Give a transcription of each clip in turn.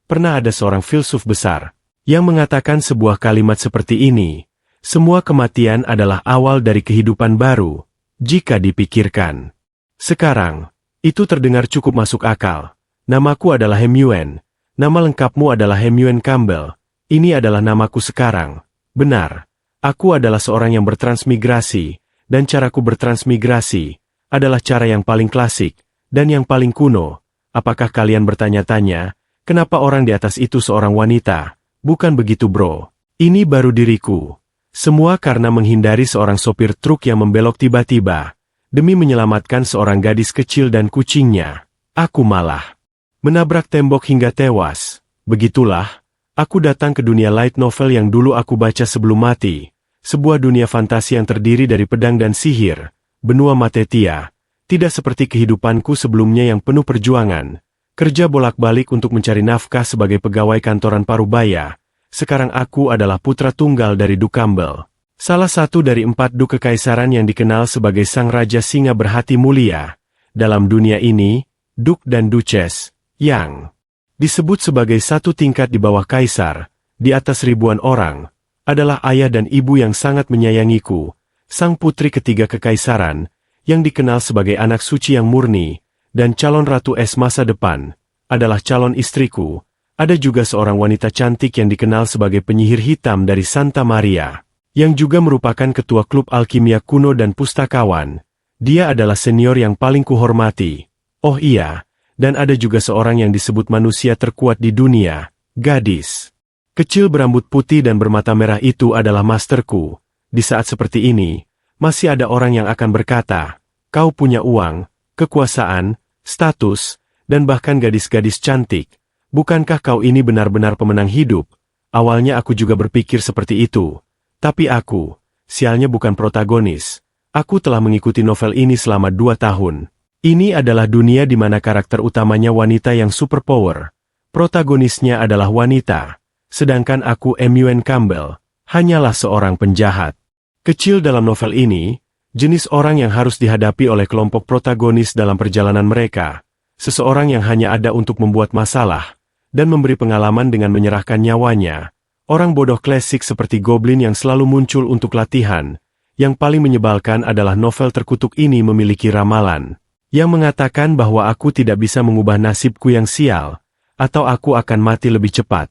pernah ada seorang filsuf besar yang mengatakan sebuah kalimat seperti ini, semua kematian adalah awal dari kehidupan baru, jika dipikirkan. Sekarang, itu terdengar cukup masuk akal. Namaku adalah Hemyuen. Nama lengkapmu adalah Hemyuen Campbell. Ini adalah namaku sekarang. Benar, aku adalah seorang yang bertransmigrasi, dan caraku bertransmigrasi adalah cara yang paling klasik, dan yang paling kuno. Apakah kalian bertanya-tanya, kenapa orang di atas itu seorang wanita? Bukan begitu bro. Ini baru diriku. Semua karena menghindari seorang sopir truk yang membelok tiba-tiba. Demi menyelamatkan seorang gadis kecil dan kucingnya. Aku malah menabrak tembok hingga tewas. Begitulah, aku datang ke dunia light novel yang dulu aku baca sebelum mati. Sebuah dunia fantasi yang terdiri dari pedang dan sihir. Benua Matetia. Tidak seperti kehidupanku sebelumnya yang penuh perjuangan. Kerja bolak-balik untuk mencari nafkah sebagai pegawai kantoran parubaya. Sekarang aku adalah putra tunggal dari Duke Campbell. Salah satu dari 4 Duke Kekaisaran yang dikenal sebagai sang Raja Singa berhati mulia. Dalam dunia ini, Duke dan Duchess, yang disebut sebagai satu tingkat di bawah Kaisar, di atas ribuan orang, adalah ayah dan ibu yang sangat menyayangiku, sang putri ketiga Kekaisaran, yang dikenal sebagai anak suci yang murni, dan calon ratu es masa depan, adalah calon istriku. Ada juga seorang wanita cantik yang dikenal sebagai penyihir hitam dari Santa Maria, yang juga merupakan ketua klub alkimia kuno dan pustakawan. Dia adalah senior yang paling kuhormati. Oh iya, dan ada juga seorang yang disebut manusia terkuat di dunia, gadis kecil berambut putih dan bermata merah itu adalah masterku. Di saat seperti ini, masih ada orang yang akan berkata, kau punya uang, kekuasaan, status, dan bahkan gadis-gadis cantik. Bukankah kau ini benar-benar pemenang hidup? Awalnya aku juga berpikir seperti itu. Tapi aku, sialnya bukan protagonis. Aku telah mengikuti novel ini selama 2 tahun. Ini adalah dunia di mana karakter utamanya wanita yang superpower. Protagonisnya adalah wanita. Sedangkan aku Hemyuen Campbell, hanyalah seorang penjahat. Kecil dalam novel ini, jenis orang yang harus dihadapi oleh kelompok protagonis dalam perjalanan mereka. Seseorang yang hanya ada untuk membuat masalah, dan memberi pengalaman dengan menyerahkan nyawanya. Orang bodoh klasik seperti Goblin yang selalu muncul untuk latihan. Yang paling menyebalkan adalah novel terkutuk ini memiliki ramalan, yang mengatakan bahwa aku tidak bisa mengubah nasibku yang sial, atau aku akan mati lebih cepat.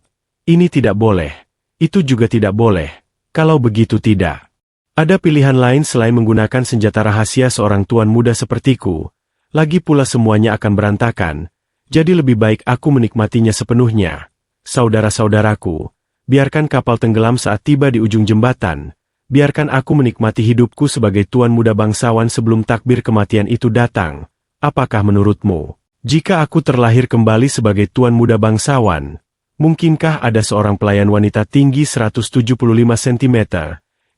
Ini tidak boleh. Itu juga tidak boleh. Kalau begitu tidak. Ada pilihan lain selain menggunakan senjata rahasia seorang tuan muda sepertiku. Lagi pula semuanya akan berantakan. Jadi lebih baik aku menikmatinya sepenuhnya. Saudara-saudaraku, biarkan kapal tenggelam saat tiba di ujung jembatan. Biarkan aku menikmati hidupku sebagai tuan muda bangsawan sebelum takbir kematian itu datang. Apakah menurutmu, jika aku terlahir kembali sebagai tuan muda bangsawan, mungkinkah ada seorang pelayan wanita tinggi 175 cm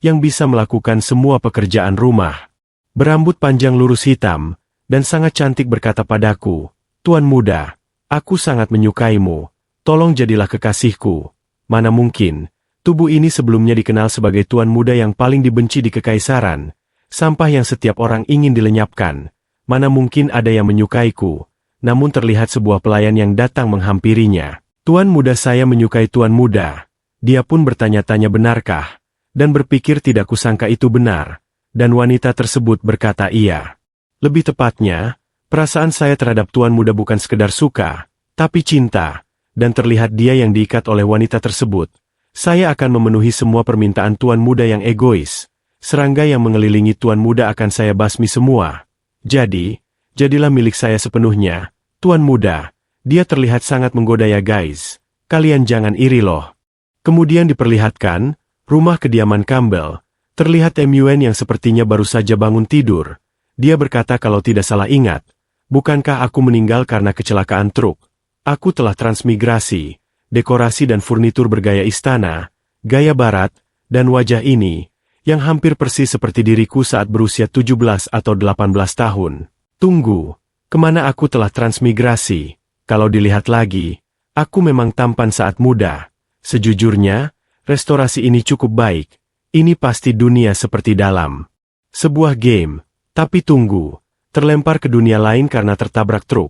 yang bisa melakukan semua pekerjaan rumah? Berambut panjang lurus hitam, dan sangat cantik berkata padaku, Tuan muda, aku sangat menyukaimu, tolong jadilah kekasihku. Mana mungkin, tubuh ini sebelumnya dikenal sebagai tuan muda yang paling dibenci di kekaisaran, sampah yang setiap orang ingin dilenyapkan. Mana mungkin ada yang menyukaiku, namun terlihat sebuah pelayan yang datang menghampirinya. Tuan muda saya menyukai tuan muda. Dia pun bertanya-tanya benarkah, dan berpikir tidak kusangka itu benar, dan wanita tersebut berkata iya. Lebih tepatnya, perasaan saya terhadap tuan muda bukan sekedar suka, tapi cinta, dan terlihat dia yang diikat oleh wanita tersebut. Saya akan memenuhi semua permintaan tuan muda yang egois. Serangga yang mengelilingi tuan muda akan saya basmi semua. Jadi, jadilah milik saya sepenuhnya, tuan muda. Dia terlihat sangat menggoda ya guys. Kalian jangan iri loh. Kemudian diperlihatkan, rumah kediaman Campbell. Terlihat Hemyuen yang sepertinya baru saja bangun tidur. Dia berkata kalau tidak salah ingat, bukankah aku meninggal karena kecelakaan truk? Aku telah transmigrasi, dekorasi dan furnitur bergaya istana, gaya barat, dan wajah ini, yang hampir persis seperti diriku saat berusia 17 atau 18 tahun. Tunggu, kemana aku telah transmigrasi? Kalau dilihat lagi, aku memang tampan saat muda. Sejujurnya, restorasi ini cukup baik. Ini pasti dunia seperti dalam sebuah game. Tapi tunggu, terlempar ke dunia lain karena tertabrak truk.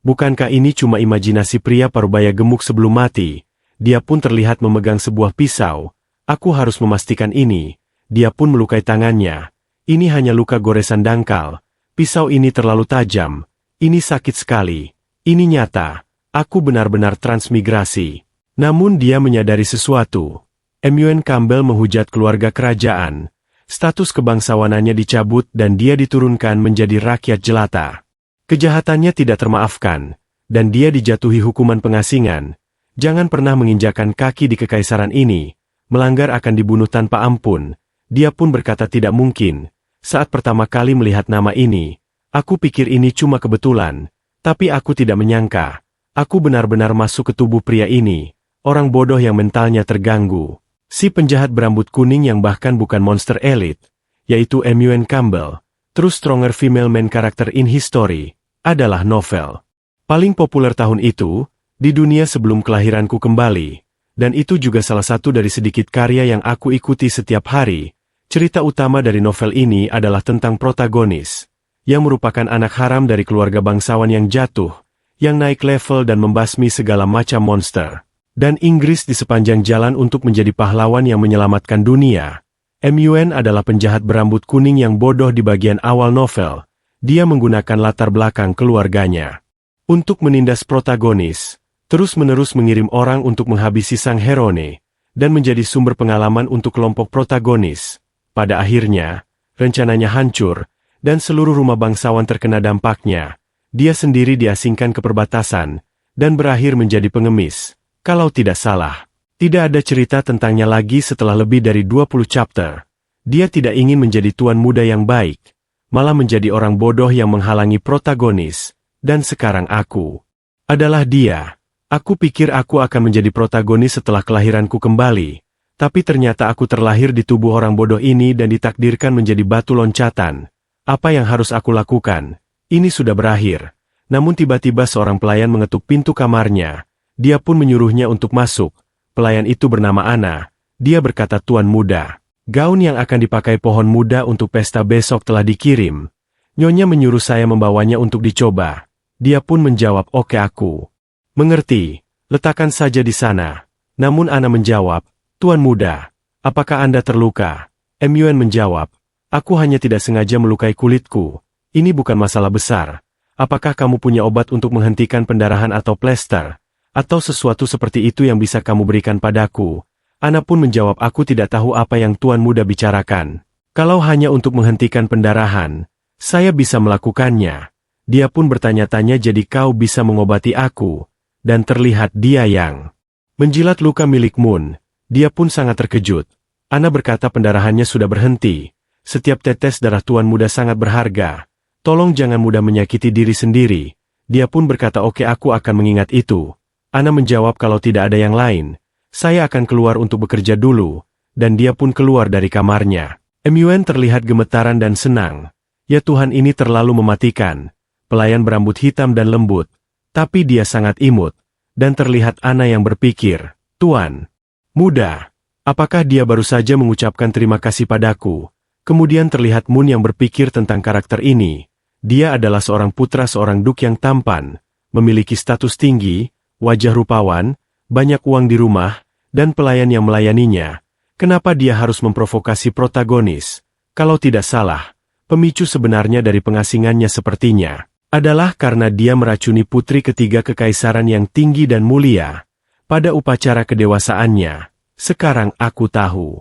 Bukankah ini cuma imajinasi pria parubaya gemuk sebelum mati? Dia pun terlihat memegang sebuah pisau. Aku harus memastikan ini. Dia pun melukai tangannya. Ini hanya luka goresan dangkal. Pisau ini terlalu tajam. Ini sakit sekali. Ini nyata. Aku benar-benar transmigrasi. Namun dia menyadari sesuatu. Ewan Campbell menghujat keluarga kerajaan. Status kebangsawanannya dicabut dan dia diturunkan menjadi rakyat jelata. Kejahatannya tidak termaafkan, dan dia dijatuhi hukuman pengasingan. Jangan pernah menginjakan kaki di kekaisaran ini. Melanggar akan dibunuh tanpa ampun. Dia pun berkata tidak mungkin. Saat pertama kali melihat nama ini, aku pikir ini cuma kebetulan. Tapi aku tidak menyangka. Aku benar-benar masuk ke tubuh pria ini. Orang bodoh yang mentalnya terganggu. Si penjahat berambut kuning yang bahkan bukan monster elit, yaitu Ewan Campbell, True Stronger Female Main Character in History, adalah novel paling populer tahun itu, di dunia sebelum kelahiranku kembali, dan itu juga salah satu dari sedikit karya yang aku ikuti setiap hari. Cerita utama dari novel ini adalah tentang protagonis, yang merupakan anak haram dari keluarga bangsawan yang jatuh, yang naik level dan membasmi segala macam monster. Dan Inggris di sepanjang jalan untuk menjadi pahlawan yang menyelamatkan dunia. Ewan adalah penjahat berambut kuning yang bodoh di bagian awal novel. Dia menggunakan latar belakang keluarganya untuk menindas protagonis, terus-menerus mengirim orang untuk menghabisi sang Herone, dan menjadi sumber pengalaman untuk kelompok protagonis. Pada akhirnya, rencananya hancur, dan seluruh rumah bangsawan terkena dampaknya. Dia sendiri diasingkan ke perbatasan, dan berakhir menjadi pengemis. Kalau tidak salah, tidak ada cerita tentangnya lagi setelah lebih dari 20 chapter. Dia tidak ingin menjadi tuan muda yang baik, malah menjadi orang bodoh yang menghalangi protagonis. Dan sekarang aku adalah dia. Aku pikir aku akan menjadi protagonis setelah kelahiranku kembali. Tapi ternyata aku terlahir di tubuh orang bodoh ini dan ditakdirkan menjadi batu loncatan. Apa yang harus aku lakukan? Ini sudah berakhir. Namun tiba-tiba seorang pelayan mengetuk pintu kamarnya. Dia pun menyuruhnya untuk masuk. Pelayan itu bernama Anna. Dia berkata, "Tuan muda, gaun yang akan dipakai pohon muda untuk pesta besok telah dikirim. Nyonya menyuruh saya membawanya untuk dicoba." Dia pun menjawab, "Oke, aku mengerti. Letakkan saja di sana." Namun Anna menjawab, "Tuan muda, apakah Anda terluka?" Ewan menjawab, "Aku hanya tidak sengaja melukai kulitku. Ini bukan masalah besar. Apakah kamu punya obat untuk menghentikan pendarahan atau plester? Atau sesuatu seperti itu yang bisa kamu berikan padaku?" Anna pun menjawab, "Aku tidak tahu apa yang Tuan muda bicarakan. Kalau hanya untuk menghentikan pendarahan, saya bisa melakukannya." Dia pun bertanya-tanya, "Jadi kau bisa mengobati aku?" Dan terlihat dia yang menjilat luka milik Moon. Dia pun sangat terkejut. Anna berkata pendarahannya sudah berhenti. "Setiap tetes darah Tuan muda sangat berharga. Tolong jangan mudah menyakiti diri sendiri." Dia pun berkata, "Oke, aku akan mengingat itu." Anna menjawab, "Kalau tidak ada yang lain, saya akan keluar untuk bekerja dulu." Dan dia pun keluar dari kamarnya. Ewan terlihat gemetaran dan senang. Ya Tuhan, ini terlalu mematikan. Pelayan berambut hitam dan lembut. Tapi dia sangat imut. Dan terlihat Anna yang berpikir, "Tuan muda, apakah dia baru saja mengucapkan terima kasih padaku?" Kemudian terlihat Moon yang berpikir tentang karakter ini. Dia adalah seorang putra seorang duk yang tampan, memiliki status tinggi, wajah rupawan, banyak uang di rumah, dan pelayan yang melayaninya. Kenapa dia harus memprovokasi protagonis? Kalau tidak salah, pemicu sebenarnya dari pengasingannya sepertinya adalah karena dia meracuni putri ketiga kekaisaran yang tinggi dan mulia pada upacara kedewasaannya. Sekarang aku tahu.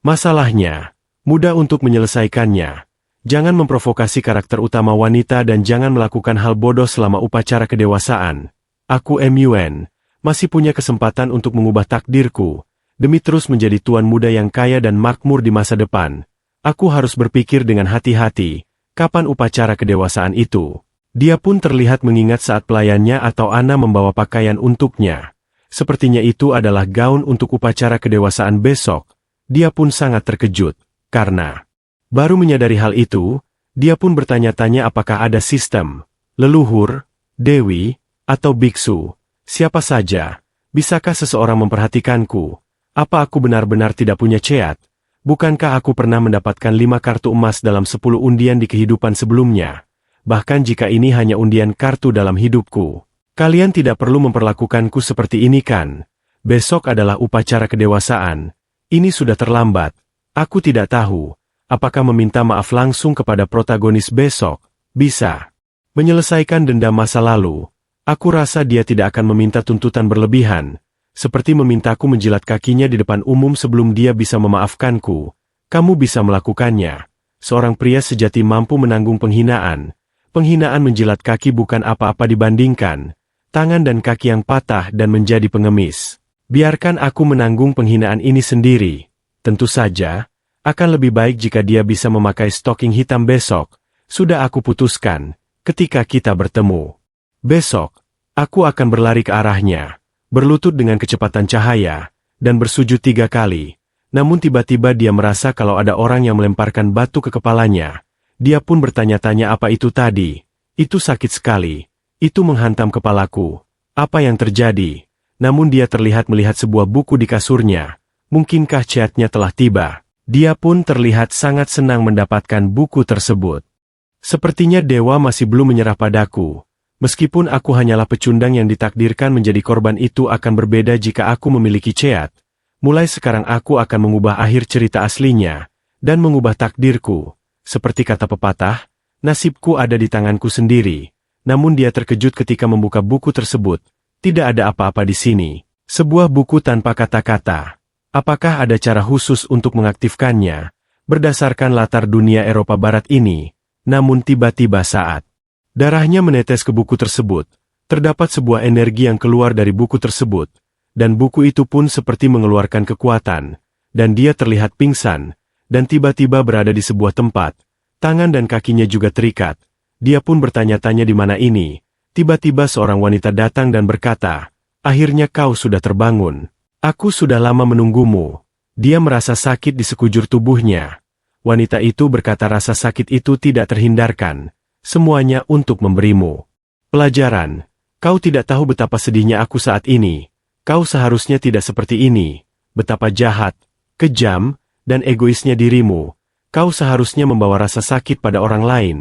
Masalahnya mudah untuk menyelesaikannya. Jangan memprovokasi karakter utama wanita dan jangan melakukan hal bodoh selama upacara kedewasaan. Aku Ewan, masih punya kesempatan untuk mengubah takdirku, demi terus menjadi tuan muda yang kaya dan makmur di masa depan. Aku harus berpikir dengan hati-hati, kapan upacara kedewasaan itu. Dia pun terlihat mengingat saat pelayannya atau Anna membawa pakaian untuknya. Sepertinya itu adalah gaun untuk upacara kedewasaan besok. Dia pun sangat terkejut, karena baru menyadari hal itu, dia pun bertanya-tanya apakah ada sistem, leluhur, dewi, atau biksu, siapa saja, bisakah seseorang memperhatikanku? Apa aku benar-benar tidak punya ceat? Bukankah aku pernah mendapatkan 5 kartu emas dalam 10 undian di kehidupan sebelumnya? Bahkan jika ini hanya undian kartu dalam hidupku, Kalian tidak perlu memperlakukanku seperti ini kan? Besok adalah upacara kedewasaan. Ini sudah terlambat. Aku tidak tahu. Apakah meminta maaf langsung kepada protagonis besok? Bisa. Menyelesaikan dendam masa lalu. Aku rasa dia tidak akan meminta tuntutan berlebihan. Seperti memintaku menjilat kakinya di depan umum sebelum dia bisa memaafkanku. Kamu bisa melakukannya. Seorang pria sejati mampu menanggung penghinaan. Penghinaan menjilat kaki bukan apa-apa dibandingkan tangan dan kaki yang patah dan menjadi pengemis. Biarkan aku menanggung penghinaan ini sendiri. Tentu saja, akan lebih baik jika dia bisa memakai stocking hitam besok. Sudah aku putuskan, ketika kita bertemu. Besok, aku akan berlari ke arahnya, berlutut dengan kecepatan cahaya, dan bersujud 3 kali. Namun tiba-tiba dia merasa kalau ada orang yang melemparkan batu ke kepalanya. Dia pun bertanya-tanya apa itu tadi. Itu sakit sekali. Itu menghantam kepalaku. Apa yang terjadi? Namun dia terlihat melihat sebuah buku di kasurnya. Mungkinkah chatnya telah tiba? Dia pun terlihat sangat senang mendapatkan buku tersebut. Sepertinya dewa masih belum menyerah padaku. Meskipun aku hanyalah pecundang yang ditakdirkan menjadi korban, itu akan berbeda jika aku memiliki chat. Mulai sekarang aku akan mengubah akhir cerita aslinya, dan mengubah takdirku. Seperti kata pepatah, nasibku ada di tanganku sendiri. Namun dia terkejut ketika membuka buku tersebut. Tidak ada apa-apa di sini. Sebuah buku tanpa kata-kata. Apakah ada cara khusus untuk mengaktifkannya? Berdasarkan latar dunia Eropa Barat ini. Namun tiba-tiba saat darahnya menetes ke buku tersebut, terdapat sebuah energi yang keluar dari buku tersebut. Dan buku itu pun seperti mengeluarkan kekuatan. Dan dia terlihat pingsan. Dan tiba-tiba berada di sebuah tempat. Tangan dan kakinya juga terikat. Dia pun bertanya-tanya di mana ini. Tiba-tiba seorang wanita datang dan berkata, "Akhirnya kau sudah terbangun. Aku sudah lama menunggumu." Dia merasa sakit di sekujur tubuhnya. Wanita itu berkata rasa sakit itu tidak terhindarkan. Semuanya untuk memberimu pelajaran. Kau tidak tahu betapa sedihnya aku saat ini. Kau seharusnya tidak seperti ini. Betapa jahat, kejam, dan egoisnya dirimu. Kau seharusnya membawa rasa sakit pada orang lain,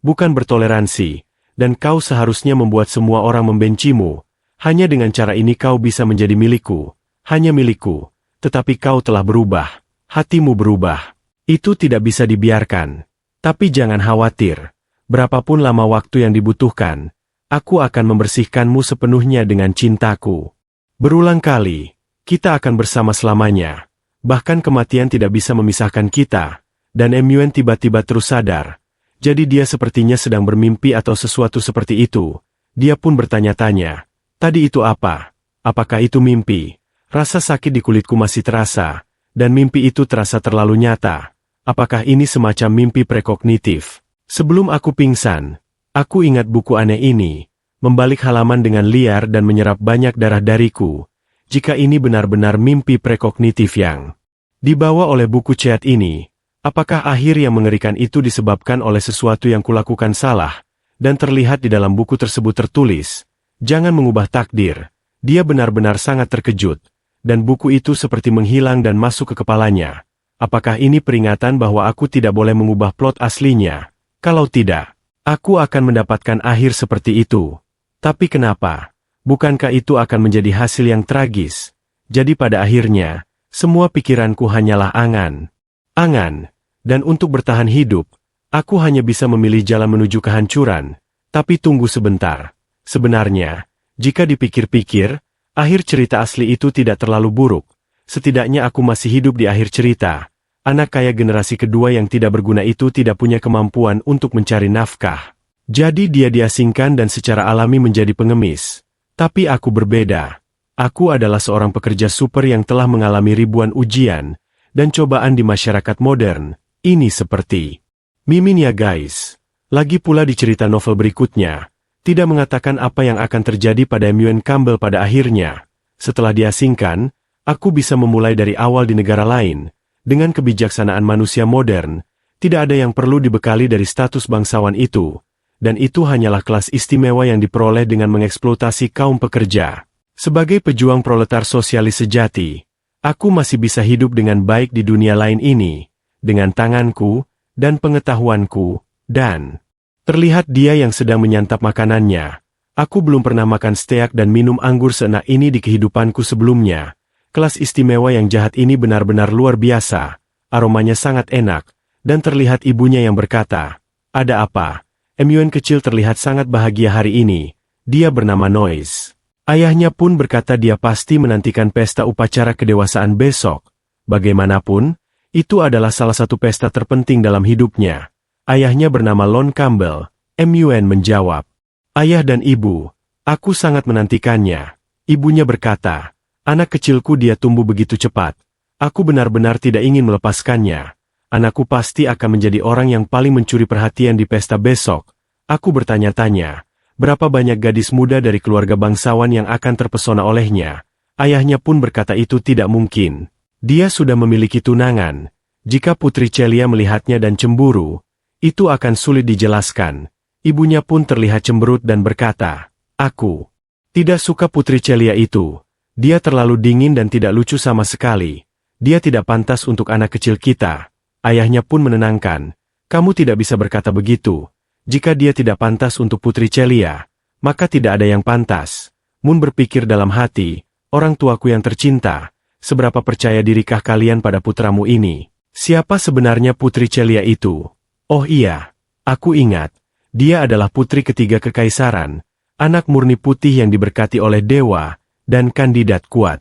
bukan bertoleransi. Dan kau seharusnya membuat semua orang membencimu. Hanya dengan cara ini kau bisa menjadi milikku. Hanya milikku. Tetapi kau telah berubah. Hatimu berubah. Itu tidak bisa dibiarkan. Tapi jangan khawatir. Berapapun lama waktu yang dibutuhkan, aku akan membersihkanmu sepenuhnya dengan cintaku. Berulang kali, kita akan bersama selamanya. Bahkan kematian tidak bisa memisahkan kita. Dan Muen tiba-tiba terus sadar. Jadi dia sepertinya sedang bermimpi atau sesuatu seperti itu. Dia pun bertanya-tanya, "Tadi itu apa? Apakah itu mimpi?" Rasa sakit di kulitku masih terasa, dan mimpi itu terasa terlalu nyata. Apakah ini semacam mimpi prekognitif? Sebelum aku pingsan, aku ingat buku aneh ini, membalik halaman dengan liar dan menyerap banyak darah dariku. Jika ini benar-benar mimpi prekognitif yang dibawa oleh buku chat ini, apakah akhir yang mengerikan itu disebabkan oleh sesuatu yang kulakukan salah? Dan terlihat di dalam buku tersebut tertulis, "Jangan mengubah takdir." Dia benar-benar sangat terkejut. Dan buku itu seperti menghilang dan masuk ke kepalanya. Apakah ini peringatan bahwa aku tidak boleh mengubah plot aslinya? Kalau tidak, aku akan mendapatkan akhir seperti itu. Tapi kenapa? Bukankah itu akan menjadi hasil yang tragis? Jadi pada akhirnya, semua pikiranku hanyalah angan. Angan. Dan untuk bertahan hidup, aku hanya bisa memilih jalan menuju kehancuran. Tapi tunggu sebentar. Sebenarnya, jika dipikir-pikir, akhir cerita asli itu tidak terlalu buruk. Setidaknya aku masih hidup di akhir cerita. Anak kaya generasi kedua yang tidak berguna itu tidak punya kemampuan untuk mencari nafkah. Jadi dia diasingkan dan secara alami menjadi pengemis. Tapi aku berbeda. Aku adalah seorang pekerja super yang telah mengalami ribuan ujian dan cobaan di masyarakat modern. Ini seperti Mimin ya guys. Lagi pula di cerita novel berikutnya, tidak mengatakan apa yang akan terjadi pada Muen Campbell pada akhirnya. Setelah diasingkan, aku bisa memulai dari awal di negara lain. Dengan kebijaksanaan manusia modern, tidak ada yang perlu dibekali dari status bangsawan itu. Dan itu hanyalah kelas istimewa yang diperoleh dengan mengeksploitasi kaum pekerja. Sebagai pejuang proletar sosialis sejati, aku masih bisa hidup dengan baik di dunia lain ini. Dengan tanganku, dan pengetahuanku, dan terlihat dia yang sedang menyantap makanannya. Aku belum pernah makan steak dan minum anggur seenak ini di kehidupanku sebelumnya. Kelas istimewa yang jahat ini benar-benar luar biasa. Aromanya sangat enak, dan terlihat ibunya yang berkata, "Ada apa?" Myun kecil terlihat sangat bahagia hari ini. Dia bernama Noise. Ayahnya pun berkata dia pasti menantikan pesta upacara kedewasaan besok. Bagaimanapun, itu adalah salah satu pesta terpenting dalam hidupnya. Ayahnya bernama Lon Campbell. Myun menjawab, "Ayah dan ibu, aku sangat menantikannya." Ibunya berkata, "Anak kecilku, dia tumbuh begitu cepat. Aku benar-benar tidak ingin melepaskannya. Anakku pasti akan menjadi orang yang paling mencuri perhatian di pesta besok." Aku bertanya-tanya, berapa banyak gadis muda dari keluarga bangsawan yang akan terpesona olehnya. Ayahnya pun berkata itu tidak mungkin. Dia sudah memiliki tunangan. Jika Putri Celia melihatnya dan cemburu, itu akan sulit dijelaskan. Ibunya pun terlihat cemberut dan berkata, "Aku tidak suka Putri Celia itu. Dia terlalu dingin dan tidak lucu sama sekali. Dia tidak pantas untuk anak kecil kita." Ayahnya pun menenangkan, "Kamu tidak bisa berkata begitu. Jika dia tidak pantas untuk Putri Celia, maka tidak ada yang pantas." Moon berpikir dalam hati, "Orang tuaku yang tercinta, seberapa percaya dirikah kalian pada putramu ini? Siapa sebenarnya Putri Celia itu? Oh iya, aku ingat. Dia adalah putri ketiga kekaisaran, anak murni putih yang diberkati oleh dewa, dan kandidat kuat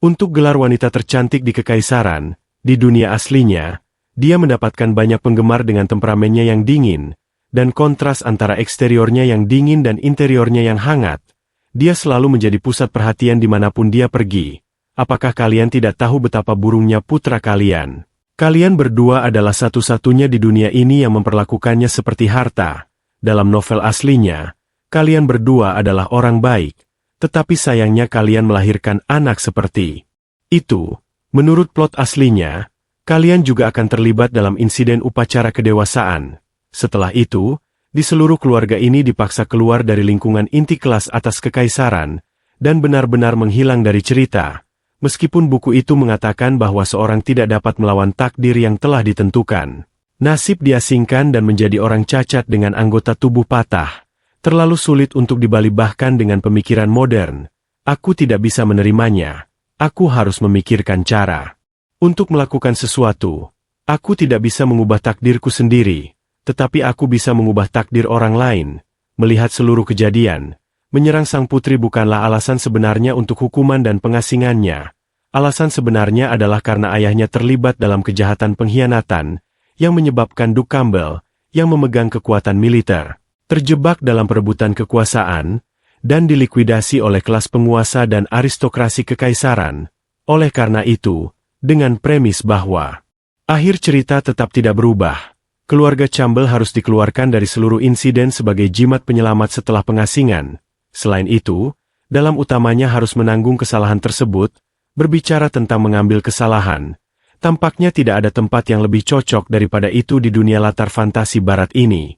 untuk gelar wanita tercantik di kekaisaran. Di dunia aslinya, dia mendapatkan banyak penggemar dengan temperamennya yang dingin, dan kontras antara eksteriornya yang dingin dan interiornya yang hangat. Dia selalu menjadi pusat perhatian dimanapun dia pergi. Apakah kalian tidak tahu betapa burungnya putra kalian? Kalian berdua adalah satu-satunya di dunia ini yang memperlakukannya seperti harta. Dalam novel aslinya, kalian berdua adalah orang baik, tetapi sayangnya kalian melahirkan anak seperti itu. Menurut plot aslinya, kalian juga akan terlibat dalam insiden upacara kedewasaan. Setelah itu, di seluruh keluarga ini dipaksa keluar dari lingkungan inti kelas atas kekaisaran, dan benar-benar menghilang dari cerita. Meskipun buku itu mengatakan bahwa seorang tidak dapat melawan takdir yang telah ditentukan. Nasib diasingkan dan menjadi orang cacat dengan anggota tubuh patah. Terlalu sulit untuk dibali bahkan dengan pemikiran modern. Aku tidak bisa menerimanya. Aku harus memikirkan cara untuk melakukan sesuatu. Aku tidak bisa mengubah takdirku sendiri, tetapi aku bisa mengubah takdir orang lain. Melihat seluruh kejadian, menyerang sang putri bukanlah alasan sebenarnya untuk hukuman dan pengasingannya. Alasan sebenarnya adalah karena ayahnya terlibat dalam kejahatan pengkhianatan, yang menyebabkan Duke Campbell, yang memegang kekuatan militer, terjebak dalam perebutan kekuasaan, dan dilikuidasi oleh kelas penguasa dan aristokrasi kekaisaran. Oleh karena itu, dengan premis bahwa akhir cerita tetap tidak berubah, keluarga Campbell harus dikeluarkan dari seluruh insiden sebagai jimat penyelamat setelah pengasingan. Selain itu, dalam utamanya harus menanggung kesalahan tersebut. Berbicara tentang mengambil kesalahan, tampaknya tidak ada tempat yang lebih cocok daripada itu di dunia latar fantasi barat ini.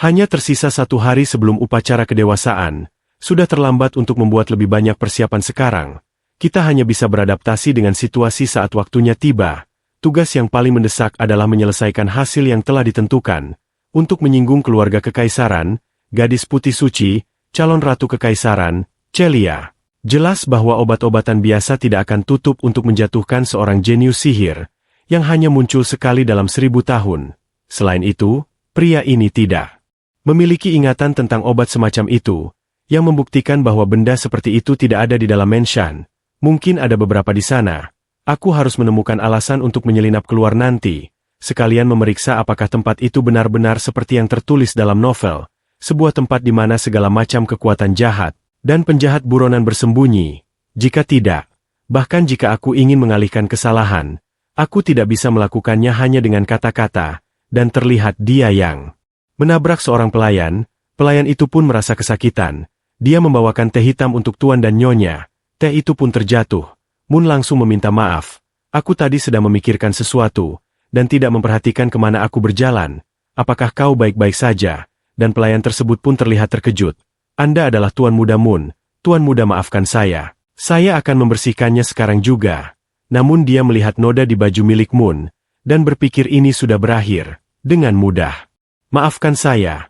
Hanya tersisa 1 hari sebelum upacara kedewasaan, sudah terlambat untuk membuat lebih banyak persiapan sekarang. Kita hanya bisa beradaptasi dengan situasi saat waktunya tiba. Tugas yang paling mendesak adalah menyelesaikan hasil yang telah ditentukan. Untuk menyinggung keluarga kekaisaran, gadis putih suci, calon ratu kekaisaran, Celia. Jelas bahwa obat-obatan biasa tidak akan tutup untuk menjatuhkan seorang jenius sihir, yang hanya muncul sekali dalam 1000 tahun. Selain itu, pria ini tidak memiliki ingatan tentang obat semacam itu, yang membuktikan bahwa benda seperti itu tidak ada di dalam Menshan. Mungkin ada beberapa di sana. Aku harus menemukan alasan untuk menyelinap keluar nanti, sekalian memeriksa apakah tempat itu benar-benar seperti yang tertulis dalam novel, sebuah tempat di mana segala macam kekuatan jahat dan penjahat buronan bersembunyi. Jika tidak, bahkan jika aku ingin mengalihkan kesalahan, aku tidak bisa melakukannya hanya dengan kata-kata, dan terlihat dia yang menabrak seorang pelayan. Pelayan itu pun merasa kesakitan. Dia membawakan teh hitam untuk tuan dan nyonya. Teh itu pun terjatuh. Moon langsung meminta maaf. Aku tadi sedang memikirkan sesuatu, dan tidak memperhatikan kemana aku berjalan. Apakah kau baik-baik saja? Dan pelayan tersebut pun terlihat terkejut. Anda adalah Tuan Muda Moon. Tuan Muda, maafkan saya. Saya akan membersihkannya sekarang juga. Namun dia melihat noda di baju milik Moon, dan berpikir ini sudah berakhir, dengan mudah. Maafkan saya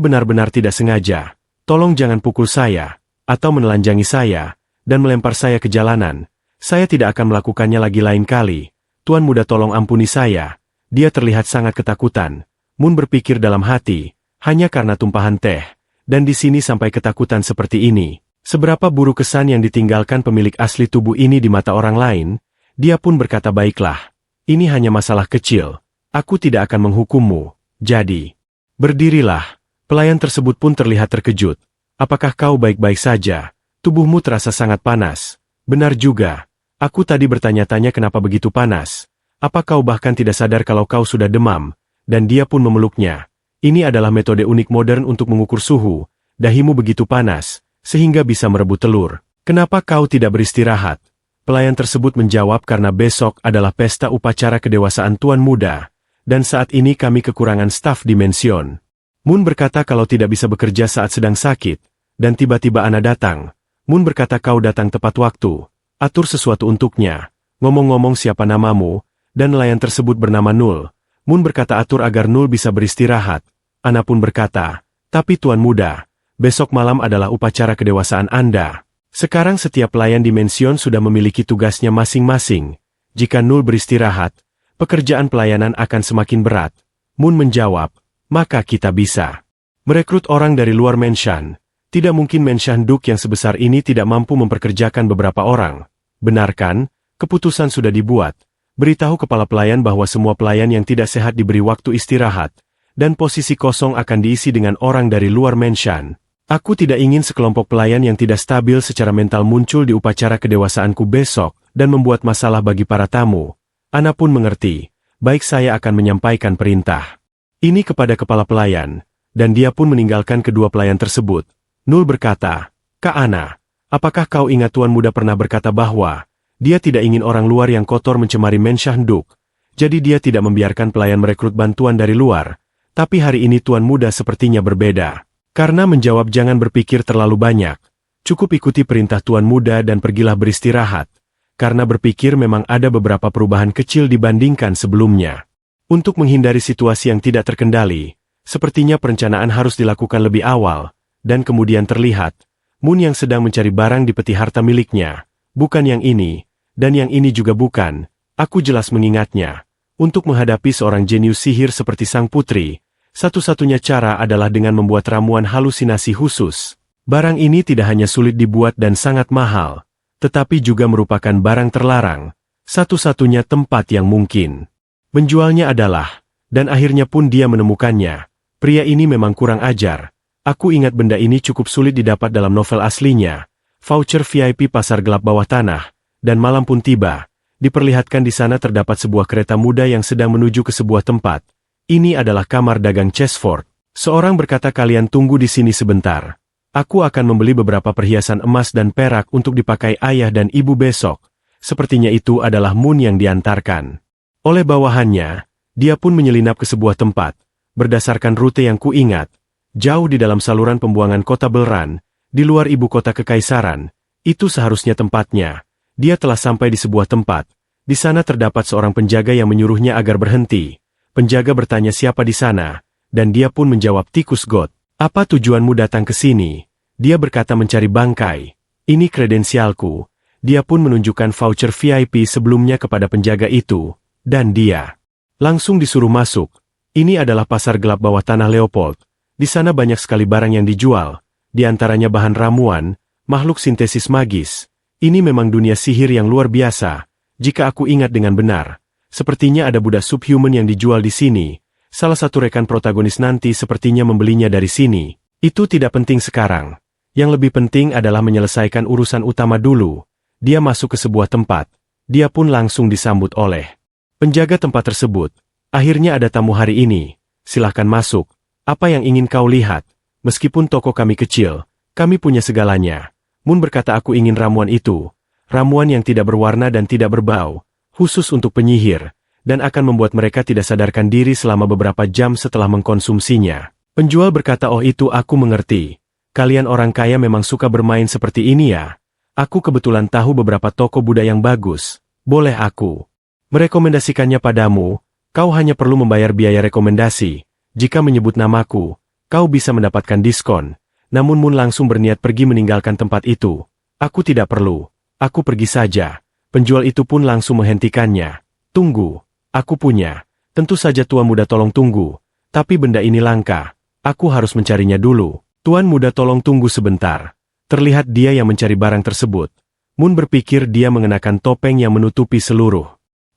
benar-benar tidak sengaja. Tolong jangan pukul saya, atau menelanjangi saya, dan melempar saya ke jalanan. Saya tidak akan melakukannya lagi lain kali. Tuan muda tolong ampuni saya. Dia terlihat sangat ketakutan. Moon berpikir dalam hati, hanya karena tumpahan teh. Dan di sini sampai ketakutan seperti ini. Seberapa buruk kesan yang ditinggalkan pemilik asli tubuh ini di mata orang lain, dia pun berkata baiklah. Ini hanya masalah kecil. Aku tidak akan menghukummu. Jadi, berdirilah. Pelayan tersebut pun terlihat terkejut. Apakah kau baik-baik saja? Tubuhmu terasa sangat panas. Benar juga. Aku tadi bertanya-tanya kenapa begitu panas. Apa kau bahkan tidak sadar kalau kau sudah demam? Dan dia pun memeluknya. Ini adalah metode unik modern untuk mengukur suhu. Dahimu begitu panas, sehingga bisa merebut telur. Kenapa kau tidak beristirahat? Pelayan tersebut menjawab karena besok adalah pesta upacara kedewasaan tuan muda, dan saat ini kami kekurangan staf di mension. Moon berkata kalau tidak bisa bekerja saat sedang sakit, dan tiba-tiba Ana datang. Moon berkata kau datang tepat waktu, atur sesuatu untuknya. Ngomong-ngomong siapa namamu, dan nelayan tersebut bernama Nul. Moon berkata atur agar Nul bisa beristirahat. Ana pun berkata, tapi tuan muda, besok malam adalah upacara kedewasaan Anda. Sekarang setiap pelayan di mension sudah memiliki tugasnya masing-masing. Jika Nul beristirahat, pekerjaan pelayanan akan semakin berat. Moon menjawab, maka kita bisa merekrut orang dari luar mention. Tidak mungkin mention Duk yang sebesar ini tidak mampu memperkerjakan beberapa orang. Benar kan? Keputusan sudah dibuat. Beritahu kepala pelayan bahwa semua pelayan yang tidak sehat diberi waktu istirahat, dan posisi kosong akan diisi dengan orang dari luar mention. Aku tidak ingin sekelompok pelayan yang tidak stabil secara mental muncul di upacara kedewasaanku besok, dan membuat masalah bagi para tamu. Ana pun mengerti. Baik, saya akan menyampaikan perintah ini kepada kepala pelayan, dan dia pun meninggalkan kedua pelayan tersebut. Nul berkata, Kak Ana, apakah kau ingat tuan muda pernah berkata bahwa dia tidak ingin orang luar yang kotor mencemari mention Duk, jadi dia tidak membiarkan pelayan merekrut bantuan dari luar. Tapi hari ini tuan muda sepertinya berbeda. Karena menjawab jangan berpikir terlalu banyak. Cukup ikuti perintah tuan muda dan pergilah beristirahat. Karena berpikir memang ada beberapa perubahan kecil dibandingkan sebelumnya. Untuk menghindari situasi yang tidak terkendali, sepertinya perencanaan harus dilakukan lebih awal, dan kemudian terlihat, Moon yang sedang mencari barang di peti harta miliknya. Bukan yang ini, dan yang ini juga bukan. Aku jelas mengingatnya. Untuk menghadapi seorang jenius sihir seperti sang putri, satu-satunya cara adalah dengan membuat ramuan halusinasi khusus. Barang ini tidak hanya sulit dibuat dan sangat mahal, tetapi juga merupakan barang terlarang, satu-satunya tempat yang mungkin menjualnya adalah, dan akhirnya pun dia menemukannya. Pria ini memang kurang ajar. Aku ingat benda ini cukup sulit didapat dalam novel aslinya. Voucher VIP pasar gelap bawah tanah, dan malam pun tiba. Diperlihatkan di sana terdapat sebuah kereta muda yang sedang menuju ke sebuah tempat. Ini adalah kamar dagang Chesford. Seorang berkata kalian tunggu di sini sebentar. Aku akan membeli beberapa perhiasan emas dan perak untuk dipakai ayah dan ibu besok. Sepertinya itu adalah Moon yang diantarkan oleh bawahannya. Dia pun menyelinap ke sebuah tempat. Berdasarkan rute yang kuingat, jauh di dalam saluran pembuangan kota Belran, di luar ibu kota kekaisaran, itu seharusnya tempatnya. Dia telah sampai di sebuah tempat. Di sana terdapat seorang penjaga yang menyuruhnya agar berhenti. Penjaga bertanya siapa di sana, dan dia pun menjawab tikus God. Apa tujuanmu datang ke sini? Dia berkata mencari bangkai. Ini kredensialku. Dia pun menunjukkan voucher VIP sebelumnya kepada penjaga itu, dan dia langsung disuruh masuk. Ini adalah pasar gelap bawah tanah Leopold. Di sana banyak sekali barang yang dijual, di antaranya bahan ramuan, makhluk sintesis magis. Ini memang dunia sihir yang luar biasa. Jika aku ingat dengan benar, sepertinya ada budak subhuman yang dijual di sini. Salah satu rekan protagonis nanti sepertinya membelinya dari sini. Itu tidak penting sekarang. Yang lebih penting adalah menyelesaikan urusan utama dulu. Dia masuk ke sebuah tempat. Dia pun langsung disambut oleh penjaga tempat tersebut. Akhirnya ada tamu hari ini. Silahkan masuk. Apa yang ingin kau lihat? Meskipun toko kami kecil, kami punya segalanya. Moon berkata aku ingin ramuan itu. Ramuan yang tidak berwarna dan tidak berbau, khusus untuk penyihir, dan akan membuat mereka tidak sadarkan diri selama beberapa jam setelah mengkonsumsinya. Penjual berkata oh itu aku mengerti. Kalian orang kaya memang suka bermain seperti ini ya. Aku kebetulan tahu beberapa toko budaya yang bagus. Boleh aku merekomendasikannya padamu? Kau hanya perlu membayar biaya rekomendasi. Jika menyebut namaku, kau bisa mendapatkan diskon. namun Moon langsung berniat pergi meninggalkan tempat itu. Aku tidak perlu. Aku pergi saja. Penjual itu pun langsung menghentikannya. Tunggu. Aku punya. Tentu saja Tuan Muda tolong tunggu. Tapi benda ini langka. Aku harus mencarinya dulu. Tuan Muda tolong tunggu sebentar. Terlihat dia yang mencari barang tersebut. Moon berpikir dia mengenakan topeng yang menutupi seluruh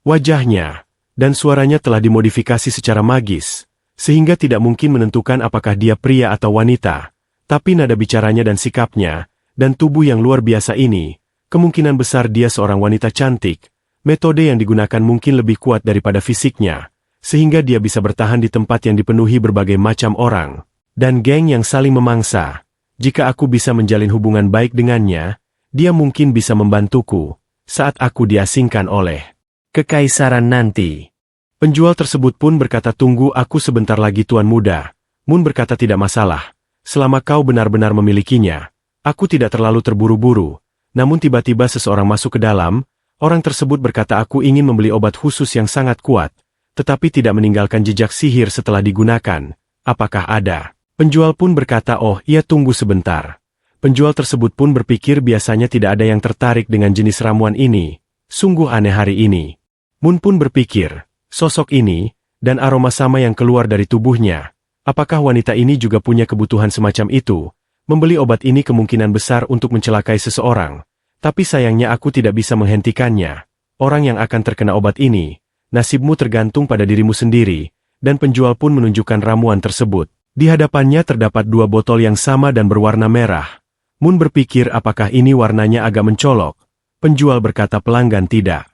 wajahnya. Dan suaranya telah dimodifikasi secara magis. Sehingga tidak mungkin menentukan apakah dia pria atau wanita. Tapi nada bicaranya dan sikapnya, dan tubuh yang luar biasa ini, kemungkinan besar dia seorang wanita cantik. Metode yang digunakan mungkin lebih kuat daripada fisiknya, sehingga dia bisa bertahan di tempat yang dipenuhi berbagai macam orang, dan geng yang saling memangsa. Jika aku bisa menjalin hubungan baik dengannya, dia mungkin bisa membantuku saat aku diasingkan oleh kekaisaran nanti. Penjual tersebut pun berkata, tunggu aku sebentar lagi Tuan Muda. Moon berkata, tidak masalah. Selama kau benar-benar memilikinya, aku tidak terlalu terburu-buru. Namun tiba-tiba seseorang masuk ke dalam. Orang tersebut berkata, aku ingin membeli obat khusus yang sangat kuat, tetapi tidak meninggalkan jejak sihir setelah digunakan. Apakah ada? Penjual pun berkata, oh iya, tunggu sebentar. Penjual tersebut pun berpikir biasanya tidak ada yang tertarik dengan jenis ramuan ini. Sungguh aneh hari ini. Moon pun berpikir, sosok ini, dan aroma sama yang keluar dari tubuhnya. Apakah wanita ini juga punya kebutuhan semacam itu? Membeli obat ini kemungkinan besar untuk mencelakai seseorang. Tapi sayangnya aku tidak bisa menghentikannya. Orang yang akan terkena obat ini, nasibmu tergantung pada dirimu sendiri, dan penjual pun menunjukkan ramuan tersebut. Di hadapannya terdapat 2 botol yang sama dan berwarna merah. Moon berpikir apakah ini warnanya agak mencolok. Penjual berkata, pelanggan tidak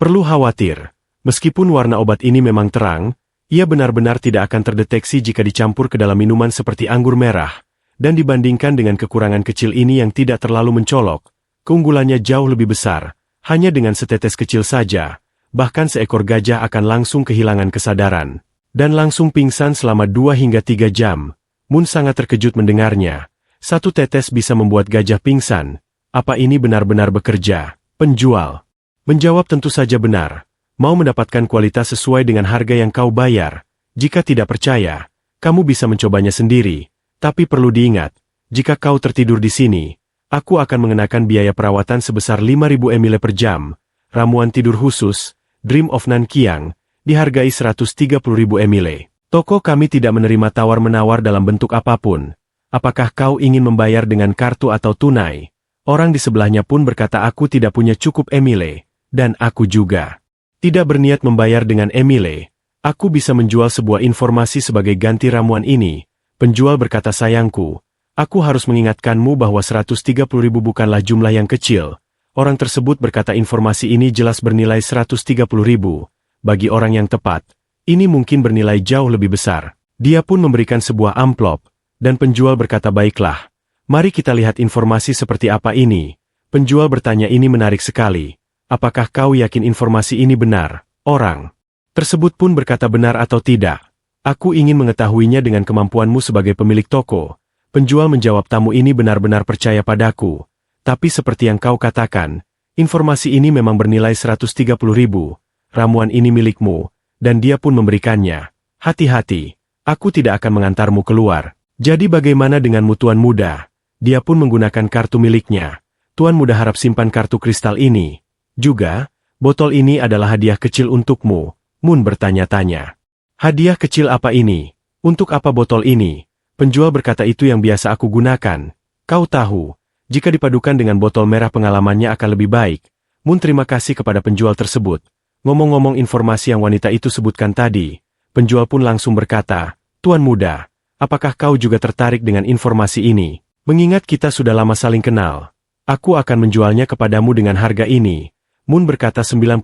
perlu khawatir. Meskipun warna obat ini memang terang, ia benar-benar tidak akan terdeteksi jika dicampur ke dalam minuman seperti anggur merah. Dan dibandingkan dengan kekurangan kecil ini yang tidak terlalu mencolok, keunggulannya jauh lebih besar. Hanya dengan setetes kecil saja, bahkan seekor gajah akan langsung kehilangan kesadaran. Dan langsung pingsan selama 2 hingga 3 jam. Moon sangat terkejut mendengarnya. 1 tetes bisa membuat gajah pingsan. Apa ini benar-benar bekerja? Penjual menjawab, tentu saja benar. Mau mendapatkan kualitas sesuai dengan harga yang kau bayar. Jika tidak percaya, kamu bisa mencobanya sendiri. Tapi perlu diingat, jika kau tertidur di sini, aku akan mengenakan biaya perawatan sebesar 5.000 ml per jam. Ramuan tidur khusus, Dream of Nankiang, dihargai 130.000 ml. Toko kami tidak menerima tawar-menawar dalam bentuk apapun. Apakah kau ingin membayar dengan kartu atau tunai? Orang di sebelahnya pun berkata, aku tidak punya cukup ml, dan aku juga tidak berniat membayar dengan ml. Aku bisa menjual sebuah informasi sebagai ganti ramuan ini. Penjual berkata, sayangku, aku harus mengingatkanmu bahwa 130.000 bukanlah jumlah yang kecil. Orang tersebut berkata, informasi ini jelas bernilai 130.000. Bagi orang yang tepat, ini mungkin bernilai jauh lebih besar. Dia pun memberikan sebuah amplop, dan penjual berkata, baiklah. Mari kita lihat informasi seperti apa ini. Penjual bertanya, ini menarik sekali. Apakah kau yakin informasi ini benar? Orang tersebut pun berkata, benar atau tidak. Aku ingin mengetahuinya dengan kemampuanmu sebagai pemilik toko. Penjual menjawab, tamu ini benar-benar percaya padaku. Tapi seperti yang kau katakan, informasi ini memang bernilai 130.000. Ramuan ini milikmu, dan dia pun memberikannya. Hati-hati, aku tidak akan mengantarmu keluar. Jadi bagaimana denganmu Tuan Muda? Dia pun menggunakan kartu miliknya. Tuan Muda harap simpan kartu kristal ini. Juga, botol ini adalah hadiah kecil untukmu. Moon bertanya-tanya. Hadiah kecil apa ini? Untuk apa botol ini? Penjual berkata, itu yang biasa aku gunakan. Kau tahu, jika dipadukan dengan botol merah pengalamannya akan lebih baik. Moon terima kasih kepada penjual tersebut. Ngomong-ngomong informasi yang wanita itu sebutkan tadi, penjual pun langsung berkata, Tuan Muda, apakah kau juga tertarik dengan informasi ini? Mengingat kita sudah lama saling kenal, aku akan menjualnya kepadamu dengan harga ini. Moon berkata 90.000.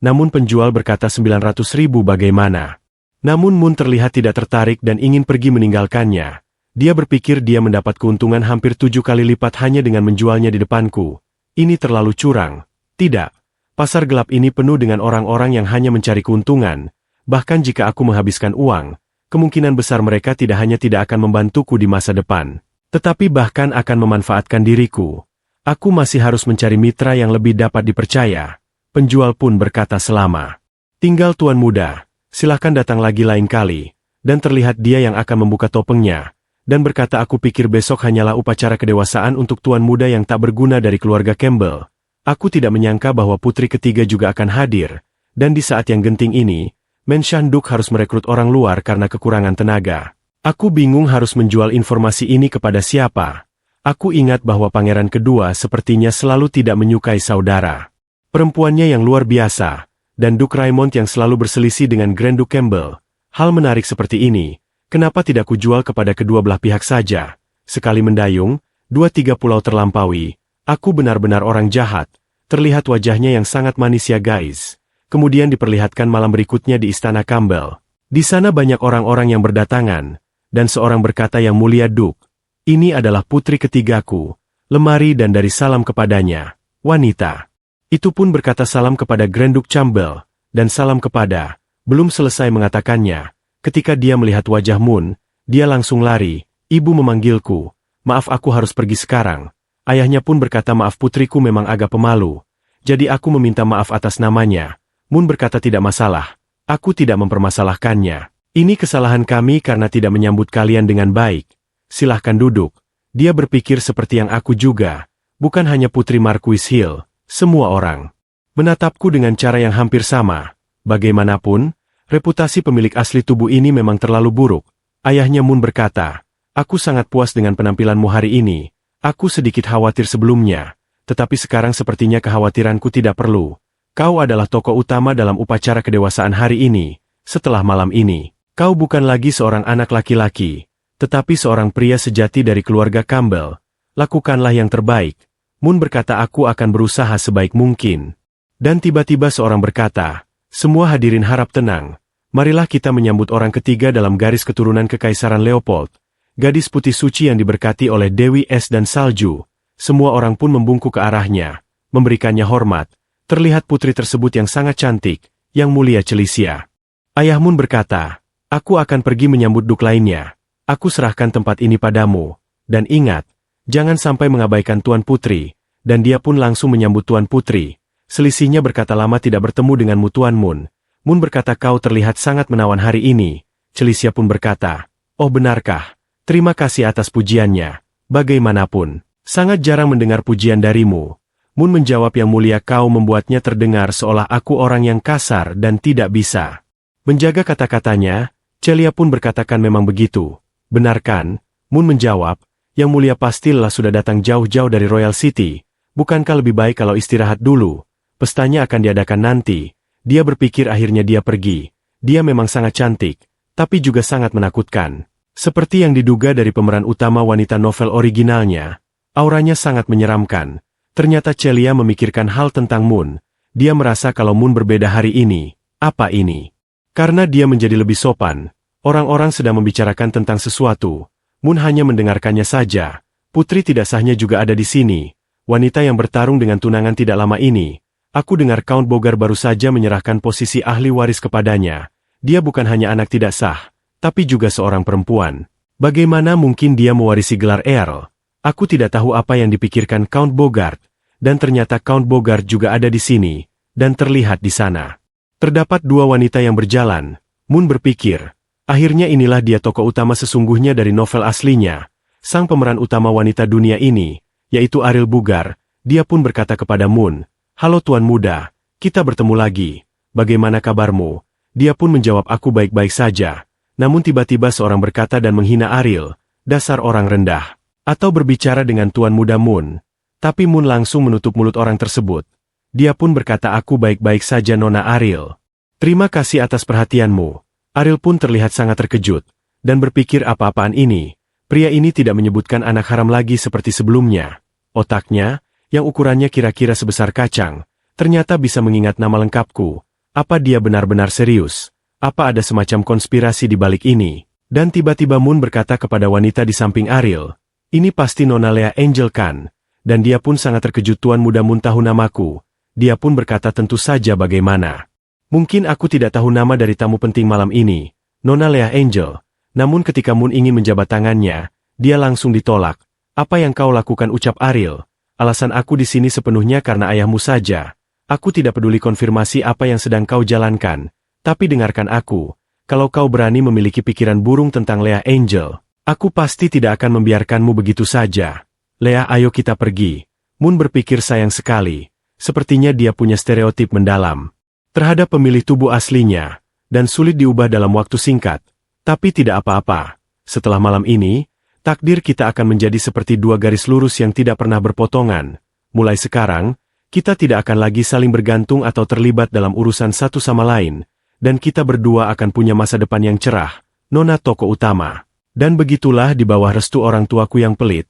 Namun penjual berkata 900.000 bagaimana? Namun Moon terlihat tidak tertarik dan ingin pergi meninggalkannya. Dia berpikir dia mendapat keuntungan hampir 7 kali lipat hanya dengan menjualnya di depanku. Ini terlalu curang. Tidak. Pasar gelap ini penuh dengan orang-orang yang hanya mencari keuntungan. Bahkan jika aku menghabiskan uang, kemungkinan besar mereka tidak hanya tidak akan membantuku di masa depan, tetapi bahkan akan memanfaatkan diriku. Aku masih harus mencari mitra yang lebih dapat dipercaya. Penjual pun berkata, selama tinggal Tuan Muda, silakan datang lagi lain kali. Dan terlihat dia yang akan membuka topengnya. dan berkata aku pikir besok hanyalah upacara kedewasaan untuk tuan muda yang tak berguna dari keluarga Campbell. Aku tidak menyangka bahwa putri ketiga juga akan hadir, dan di saat yang genting ini, Menshanduk harus merekrut orang luar karena kekurangan tenaga. Aku bingung harus menjual informasi ini kepada siapa. Aku ingat bahwa pangeran kedua sepertinya selalu tidak menyukai saudara perempuannya yang luar biasa, dan Duke Raymond yang selalu berselisih dengan Grand Duke Campbell. Hal menarik seperti ini, kenapa tidak kujual kepada kedua belah pihak saja? Sekali mendayung, 2-3 pulau terlampaui, aku benar-benar orang jahat. Terlihat wajahnya yang sangat manis ya guys. Kemudian diperlihatkan malam berikutnya di istana Campbell. Di sana banyak orang-orang yang berdatangan, dan seorang berkata yang mulia Duke, ini adalah putri ketigaku, lemari dan dari salam kepadanya, wanita. Itu pun berkata salam kepada Grand Duke Campbell, dan salam kepada, belum selesai mengatakannya, ketika dia melihat wajah Moon, dia langsung lari, ibu memanggilku, maaf aku harus pergi sekarang. Ayahnya pun berkata maaf putriku memang agak pemalu, jadi aku meminta maaf atas namanya. Moon berkata tidak masalah, aku tidak mempermasalahkannya. Ini kesalahan kami karena tidak menyambut kalian dengan baik. Silahkan duduk. Dia berpikir seperti yang aku juga, bukan hanya putri Marquis Hill. Semua orang menatapku dengan cara yang hampir sama. Bagaimanapun, reputasi pemilik asli tubuh ini memang terlalu buruk. Ayahnya Moon berkata, aku sangat puas dengan penampilanmu hari ini. Aku sedikit khawatir sebelumnya, tetapi sekarang sepertinya kekhawatiranku tidak perlu. Kau adalah tokoh utama dalam upacara kedewasaan hari ini. Setelah malam ini, kau bukan lagi seorang anak laki-laki, tetapi seorang pria sejati dari keluarga Campbell. Lakukanlah yang terbaik. Moon berkata aku akan berusaha sebaik mungkin. Dan tiba-tiba seorang berkata, semua hadirin harap tenang. Marilah kita menyambut orang ketiga dalam garis keturunan Kekaisaran Leopold. Gadis putih suci yang diberkati oleh Dewi Es dan Salju. Semua orang pun membungkuk ke arahnya, memberikannya hormat. Terlihat putri tersebut yang sangat cantik, yang mulia Celicia. Ayah Moon berkata, aku akan pergi menyambut Duke lainnya. Aku serahkan tempat ini padamu. Dan ingat, jangan sampai mengabaikan Tuan Putri, dan dia pun langsung menyambut Tuan Putri. Selisihnya berkata lama tidak bertemu denganmu Tuan Moon. Moon berkata kau terlihat sangat menawan hari ini. Celicia pun berkata, oh benarkah? Terima kasih atas pujiannya. Bagaimanapun, sangat jarang mendengar pujian darimu. Moon menjawab yang mulia kau membuatnya terdengar seolah aku orang yang kasar dan tidak bisa menjaga kata-katanya. Celia pun berkatakan memang begitu. Benarkan? Moon menjawab, yang mulia pastilah sudah datang jauh-jauh dari Royal City. Bukankah lebih baik kalau istirahat dulu? Pestanya akan diadakan nanti. Dia berpikir akhirnya dia pergi. Dia memang sangat cantik, tapi juga sangat menakutkan. Seperti yang diduga dari pemeran utama wanita novel originalnya, auranya sangat menyeramkan. Ternyata Celia memikirkan hal tentang Moon. Dia merasa kalau Moon berbeda hari ini. Apa ini? Karena dia menjadi lebih sopan. Orang-orang sedang membicarakan tentang sesuatu. Moon hanya mendengarkannya saja. Putri tidak sahnya juga ada di sini. Wanita yang bertarung dengan tunangan tidak lama ini. Aku dengar Count Bogar baru saja menyerahkan posisi ahli waris kepadanya. Dia bukan hanya anak tidak sah, tapi juga seorang perempuan. Bagaimana mungkin dia mewarisi gelar Earl? Aku tidak tahu apa yang dipikirkan Count Bogart, dan ternyata Count Bogart juga ada di sini, dan terlihat di sana. Terdapat dua wanita yang berjalan. Moon berpikir, akhirnya inilah dia tokoh utama sesungguhnya dari novel aslinya. Sang pemeran utama wanita dunia ini, yaitu Ariel Bogart. Dia pun berkata kepada Moon, halo Tuan Muda, kita bertemu lagi. Bagaimana kabarmu? Dia pun menjawab aku baik-baik saja. Namun tiba-tiba seorang berkata dan menghina Ariel, dasar orang rendah. Atau berbicara dengan Tuan Muda Moon. Tapi Moon langsung menutup mulut orang tersebut. Dia pun berkata aku baik-baik saja Nona Ariel. Terima kasih atas perhatianmu. Ariel pun terlihat sangat terkejut, dan berpikir apa-apaan ini. Pria ini tidak menyebutkan anak haram lagi seperti sebelumnya. Otaknya, yang ukurannya kira-kira sebesar kacang, ternyata bisa mengingat nama lengkapku. Apa dia benar-benar serius? Apa ada semacam konspirasi di balik ini? Dan tiba-tiba Moon berkata kepada wanita di samping Ariel, ini pasti Nona Lea Angel kan? Dan dia pun sangat terkejut Tuan Muda Moon tahu namaku. Dia pun berkata tentu saja bagaimana. Mungkin aku tidak tahu nama dari tamu penting malam ini, Nona Lea Angel. Namun ketika Moon ingin menjabat tangannya, dia langsung ditolak. Apa yang kau lakukan ucap Ariel? Alasan aku di sini sepenuhnya karena ayahmu saja. Aku tidak peduli konfirmasi apa yang sedang kau jalankan. Tapi dengarkan aku, kalau kau berani memiliki pikiran burung tentang Lea Angel, Aku pasti tidak akan membiarkanmu begitu saja. Lea, ayo kita pergi. Moon berpikir sayang sekali. Sepertinya dia punya stereotip mendalam terhadap pemilih tubuh aslinya, dan sulit diubah dalam waktu singkat. Tapi tidak apa-apa. Setelah malam ini, takdir kita akan menjadi seperti dua garis lurus yang tidak pernah berpotongan. Mulai sekarang, kita tidak akan lagi saling bergantung atau terlibat dalam urusan satu sama lain, dan kita berdua akan punya masa depan yang cerah, nona tokoh utama. Dan begitulah di bawah restu orang tuaku yang pelit,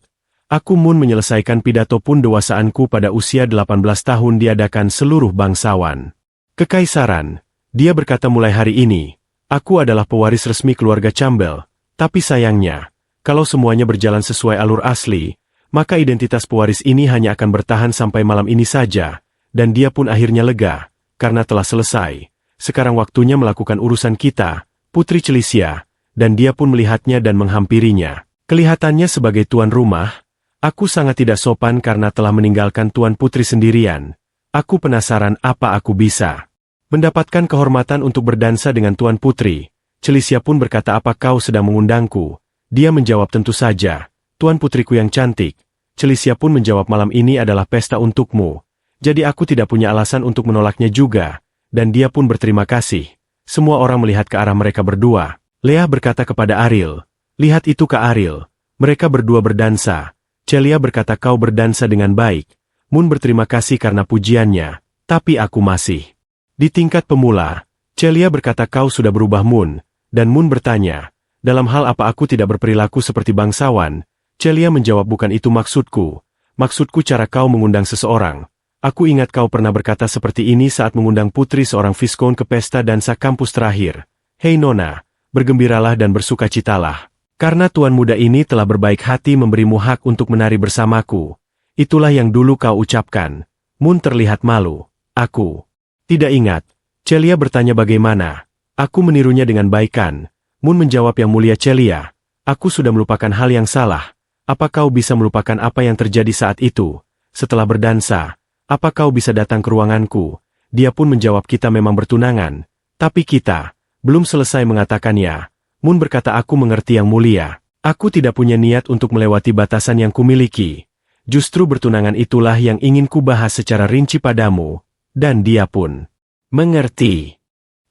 aku Moon menyelesaikan pidato pun dewasaanku pada usia 18 tahun diadakan seluruh bangsawan Kekaisaran. Dia berkata mulai hari ini, aku adalah pewaris resmi keluarga Campbell, tapi sayangnya, kalau semuanya berjalan sesuai alur asli, maka identitas pewaris ini hanya akan bertahan sampai malam ini saja, dan dia pun akhirnya lega, karena telah selesai. Sekarang waktunya melakukan urusan kita, Putri Celicia, dan dia pun melihatnya dan menghampirinya. Kelihatannya sebagai tuan rumah, aku sangat tidak sopan karena telah meninggalkan Tuan Putri sendirian. Aku penasaran apa aku bisa mendapatkan kehormatan untuk berdansa dengan Tuan Putri. Celicia pun berkata, apa kau sedang mengundangku? Dia menjawab, tentu saja, Tuan Putriku yang cantik. Celicia pun menjawab, malam ini adalah pesta untukmu. Jadi aku tidak punya alasan untuk menolaknya juga. Dan dia pun berterima kasih. Semua orang melihat ke arah mereka berdua. Lea berkata kepada Ariel, lihat itu Kak Ariel. Mereka berdua berdansa. Celia berkata, kau berdansa dengan baik. Moon berterima kasih karena pujiannya. Tapi aku masih di tingkat pemula. Celia berkata, kau sudah berubah Moon. Dan Moon bertanya, dalam hal apa aku tidak berperilaku seperti bangsawan? Celia menjawab, bukan itu maksudku. Maksudku cara kau mengundang seseorang. Aku ingat kau pernah berkata seperti ini saat mengundang putri seorang Viscount ke pesta dansa kampus terakhir. Hei Nona, bergembiralah dan bersukacitalah. Karena tuan muda ini telah berbaik hati memberimu hak untuk menari bersamaku. Itulah yang dulu kau ucapkan. Moon terlihat malu. Aku tidak ingat. Celia bertanya bagaimana. Aku menirunya dengan baikan. Moon menjawab, yang mulia Celia, aku sudah melupakan hal yang salah. Apa kau bisa melupakan apa yang terjadi saat itu? Setelah berdansa, apa kau bisa datang ke ruanganku? Dia pun menjawab, kita memang bertunangan. Tapi kita belum selesai mengatakannya. Moon berkata, aku mengerti yang mulia. Aku tidak punya niat untuk melewati batasan yang kumiliki. Justru bertunangan itulah yang ingin kubahas secara rinci padamu. Dan dia pun mengerti.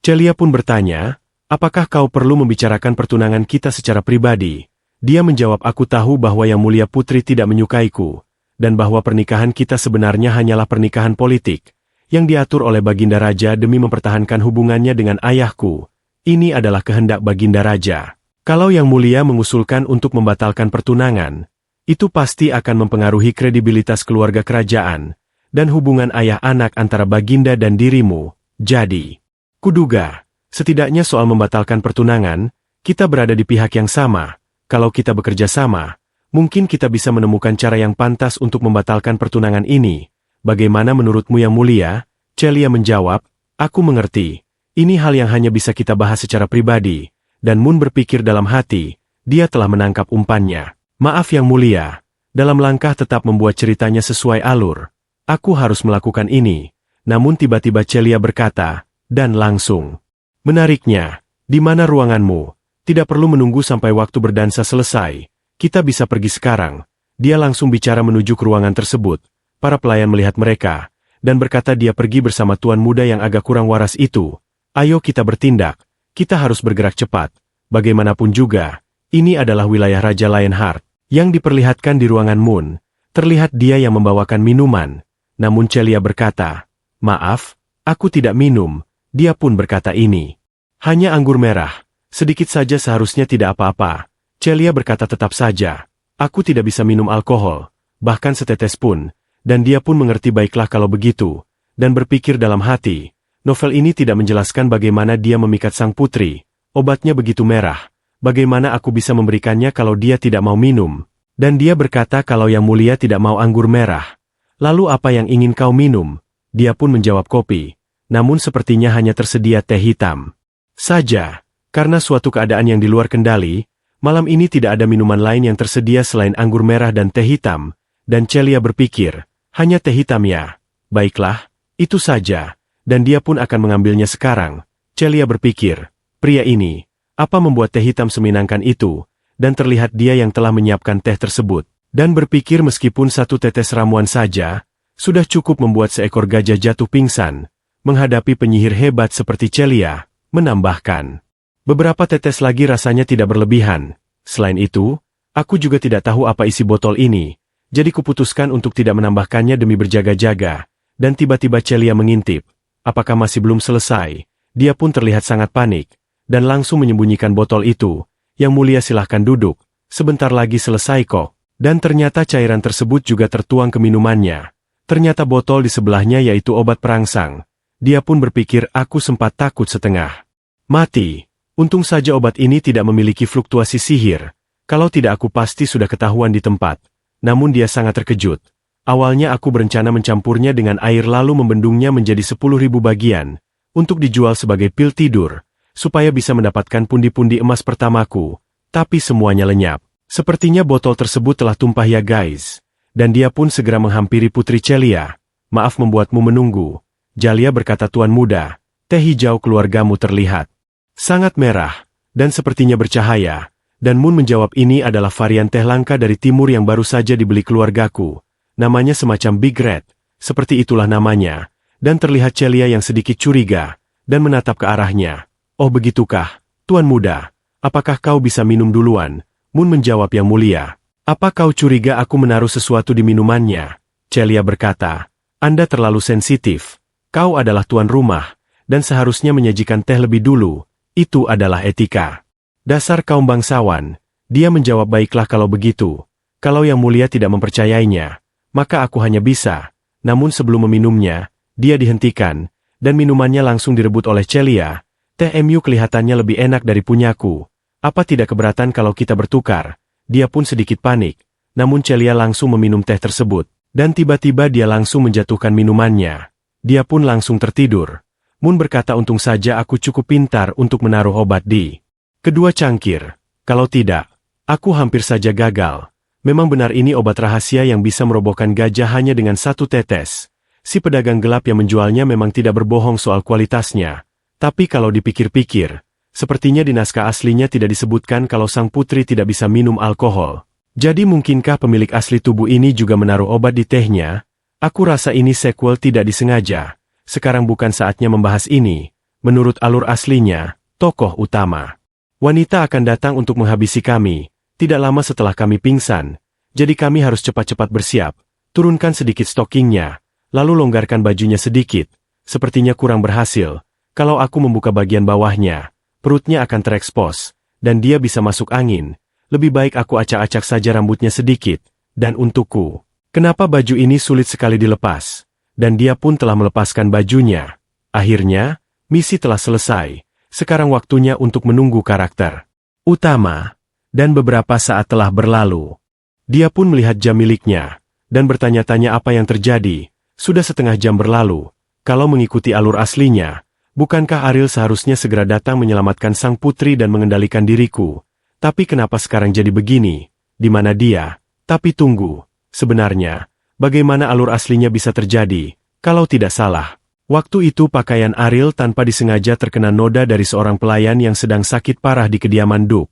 Celia pun bertanya, apakah kau perlu membicarakan pertunangan kita secara pribadi? Dia menjawab, aku tahu bahwa yang mulia putri tidak menyukaiku. Dan bahwa pernikahan kita sebenarnya hanyalah pernikahan politik, yang diatur oleh Baginda Raja demi mempertahankan hubungannya dengan ayahku. Ini adalah kehendak Baginda Raja. Kalau yang mulia mengusulkan untuk membatalkan pertunangan, itu pasti akan mempengaruhi kredibilitas keluarga kerajaan, dan hubungan ayah anak antara Baginda dan dirimu. Jadi, kuduga, setidaknya soal membatalkan pertunangan, kita berada di pihak yang sama. Kalau kita bekerja sama, mungkin kita bisa menemukan cara yang pantas untuk membatalkan pertunangan ini. Bagaimana menurutmu yang mulia? Celia menjawab, aku mengerti. Ini hal yang hanya bisa kita bahas secara pribadi. Dan Moon berpikir dalam hati, dia telah menangkap umpannya. Maaf yang mulia, dalam langkah tetap membuat ceritanya sesuai alur. Aku harus melakukan ini. Namun tiba-tiba Celia berkata, dan langsung. Menariknya, di mana ruanganmu? Tidak perlu menunggu sampai waktu berdansa selesai. Kita bisa pergi sekarang. Dia langsung bicara menuju ke ruangan tersebut. Para pelayan melihat mereka, dan berkata dia pergi bersama tuan muda yang agak kurang waras itu. Ayo kita bertindak. Kita harus bergerak cepat. Bagaimanapun juga, ini adalah wilayah Raja Lionheart. Yang diperlihatkan di ruangan Moon, terlihat dia yang membawakan minuman. Namun Celia berkata, maaf, aku tidak minum. Dia pun berkata ini hanya anggur merah. Sedikit saja seharusnya tidak apa-apa. Celia berkata tetap saja. Aku tidak bisa minum alkohol, bahkan setetes pun. Dan dia pun mengerti baiklah kalau begitu. Dan berpikir dalam hati, novel ini tidak menjelaskan bagaimana dia memikat sang putri. Obatnya begitu merah. Bagaimana aku bisa memberikannya kalau dia tidak mau minum? Dan dia berkata kalau yang mulia tidak mau anggur merah. Lalu apa yang ingin kau minum? Dia pun menjawab kopi. Namun sepertinya hanya tersedia teh hitam saja. Karena suatu keadaan yang di luar kendali, malam ini tidak ada minuman lain yang tersedia selain anggur merah dan teh hitam. Dan Celia berpikir, hanya teh hitam ya. Baiklah, itu saja. Dan dia pun akan mengambilnya sekarang. Celia berpikir, pria ini, apa membuat teh hitam semenangkan itu? dan terlihat dia yang telah menyiapkan teh tersebut, dan berpikir meskipun satu tetes ramuan saja, sudah cukup membuat seekor gajah jatuh pingsan, menghadapi penyihir hebat seperti Celia, menambahkan. Beberapa tetes lagi rasanya tidak berlebihan, selain itu, aku juga tidak tahu apa isi botol ini, jadi kuputuskan untuk tidak menambahkannya demi berjaga-jaga, dan tiba-tiba Celia mengintip. Apakah masih belum selesai? Dia pun terlihat sangat panik, dan langsung menyembunyikan botol itu. Yang mulia silahkan duduk, sebentar lagi selesai kok. Dan ternyata cairan tersebut juga tertuang ke minumannya. Ternyata botol di sebelahnya yaitu obat perangsang. Dia pun berpikir aku sempat takut setengah mati. Untung saja obat ini tidak memiliki fluktuasi sihir. Kalau tidak aku pasti sudah ketahuan di tempat. Namun dia sangat terkejut. Awalnya aku berencana mencampurnya dengan air lalu membendungnya menjadi 10.000 bagian, untuk dijual sebagai pil tidur, supaya bisa mendapatkan pundi-pundi emas pertamaku, tapi semuanya lenyap. Sepertinya botol tersebut telah tumpah ya guys. Dan dia pun segera menghampiri Putri Celia. Maaf membuatmu menunggu. Jalia berkata tuan muda, teh hijau keluargamu terlihat sangat merah, dan sepertinya bercahaya. Dan Moon menjawab ini adalah varian teh langka dari timur yang baru saja dibeli keluargaku. Namanya semacam Big Red, seperti itulah namanya. Dan terlihat Celia yang sedikit curiga, dan menatap ke arahnya. Oh begitukah, tuan muda, apakah kau bisa minum duluan? Moon menjawab yang mulia. Apa kau curiga aku menaruh sesuatu di minumannya? Celia berkata, Anda terlalu sensitif. Kau adalah tuan rumah, dan seharusnya menyajikan teh lebih dulu. Itu adalah etika. Dasar kaum bangsawan, dia menjawab baiklah kalau begitu. Kalau yang mulia tidak mempercayainya, maka aku hanya bisa. Namun sebelum meminumnya, dia dihentikan, dan minumannya langsung direbut oleh Celia. Teh MU kelihatannya lebih enak dari punyaku. Apa tidak keberatan kalau kita bertukar? Dia pun sedikit panik, namun Celia langsung meminum teh tersebut, dan tiba-tiba dia langsung menjatuhkan minumannya. Dia pun langsung tertidur. Moon berkata untung saja aku cukup pintar untuk menaruh obat di kedua cangkir. Kalau tidak, aku hampir saja gagal. Memang benar ini obat rahasia yang bisa merobohkan gajah hanya dengan satu tetes. Si pedagang gelap yang menjualnya memang tidak berbohong soal kualitasnya. Tapi kalau dipikir-pikir, sepertinya di naskah aslinya tidak disebutkan kalau sang putri tidak bisa minum alkohol. Jadi mungkinkah pemilik asli tubuh ini juga menaruh obat di tehnya? Aku rasa ini sequel tidak disengaja. Sekarang bukan saatnya membahas ini. Menurut alur aslinya, tokoh utama wanita akan datang untuk menghabisi kami, tidak lama setelah kami pingsan, jadi kami harus cepat-cepat bersiap, turunkan sedikit stockingnya, lalu longgarkan bajunya sedikit, sepertinya kurang berhasil, kalau aku membuka bagian bawahnya, perutnya akan terekspos, dan dia bisa masuk angin, lebih baik aku acak-acak saja rambutnya sedikit, dan untukku, kenapa baju ini sulit sekali dilepas, dan dia pun telah melepaskan bajunya. Akhirnya, misi telah selesai. Sekarang waktunya untuk menunggu karakter utama, dan beberapa saat telah berlalu. Dia pun melihat jam miliknya, dan bertanya-tanya apa yang terjadi. Sudah setengah jam berlalu. Kalau mengikuti alur aslinya, bukankah Ariel seharusnya segera datang menyelamatkan sang putri dan mengendalikan diriku? Tapi kenapa sekarang jadi begini? Di mana dia? Tapi tunggu, sebenarnya, bagaimana alur aslinya bisa terjadi? Kalau tidak salah, waktu itu pakaian Ariel tanpa disengaja terkena noda dari seorang pelayan yang sedang sakit parah di kediaman Duke.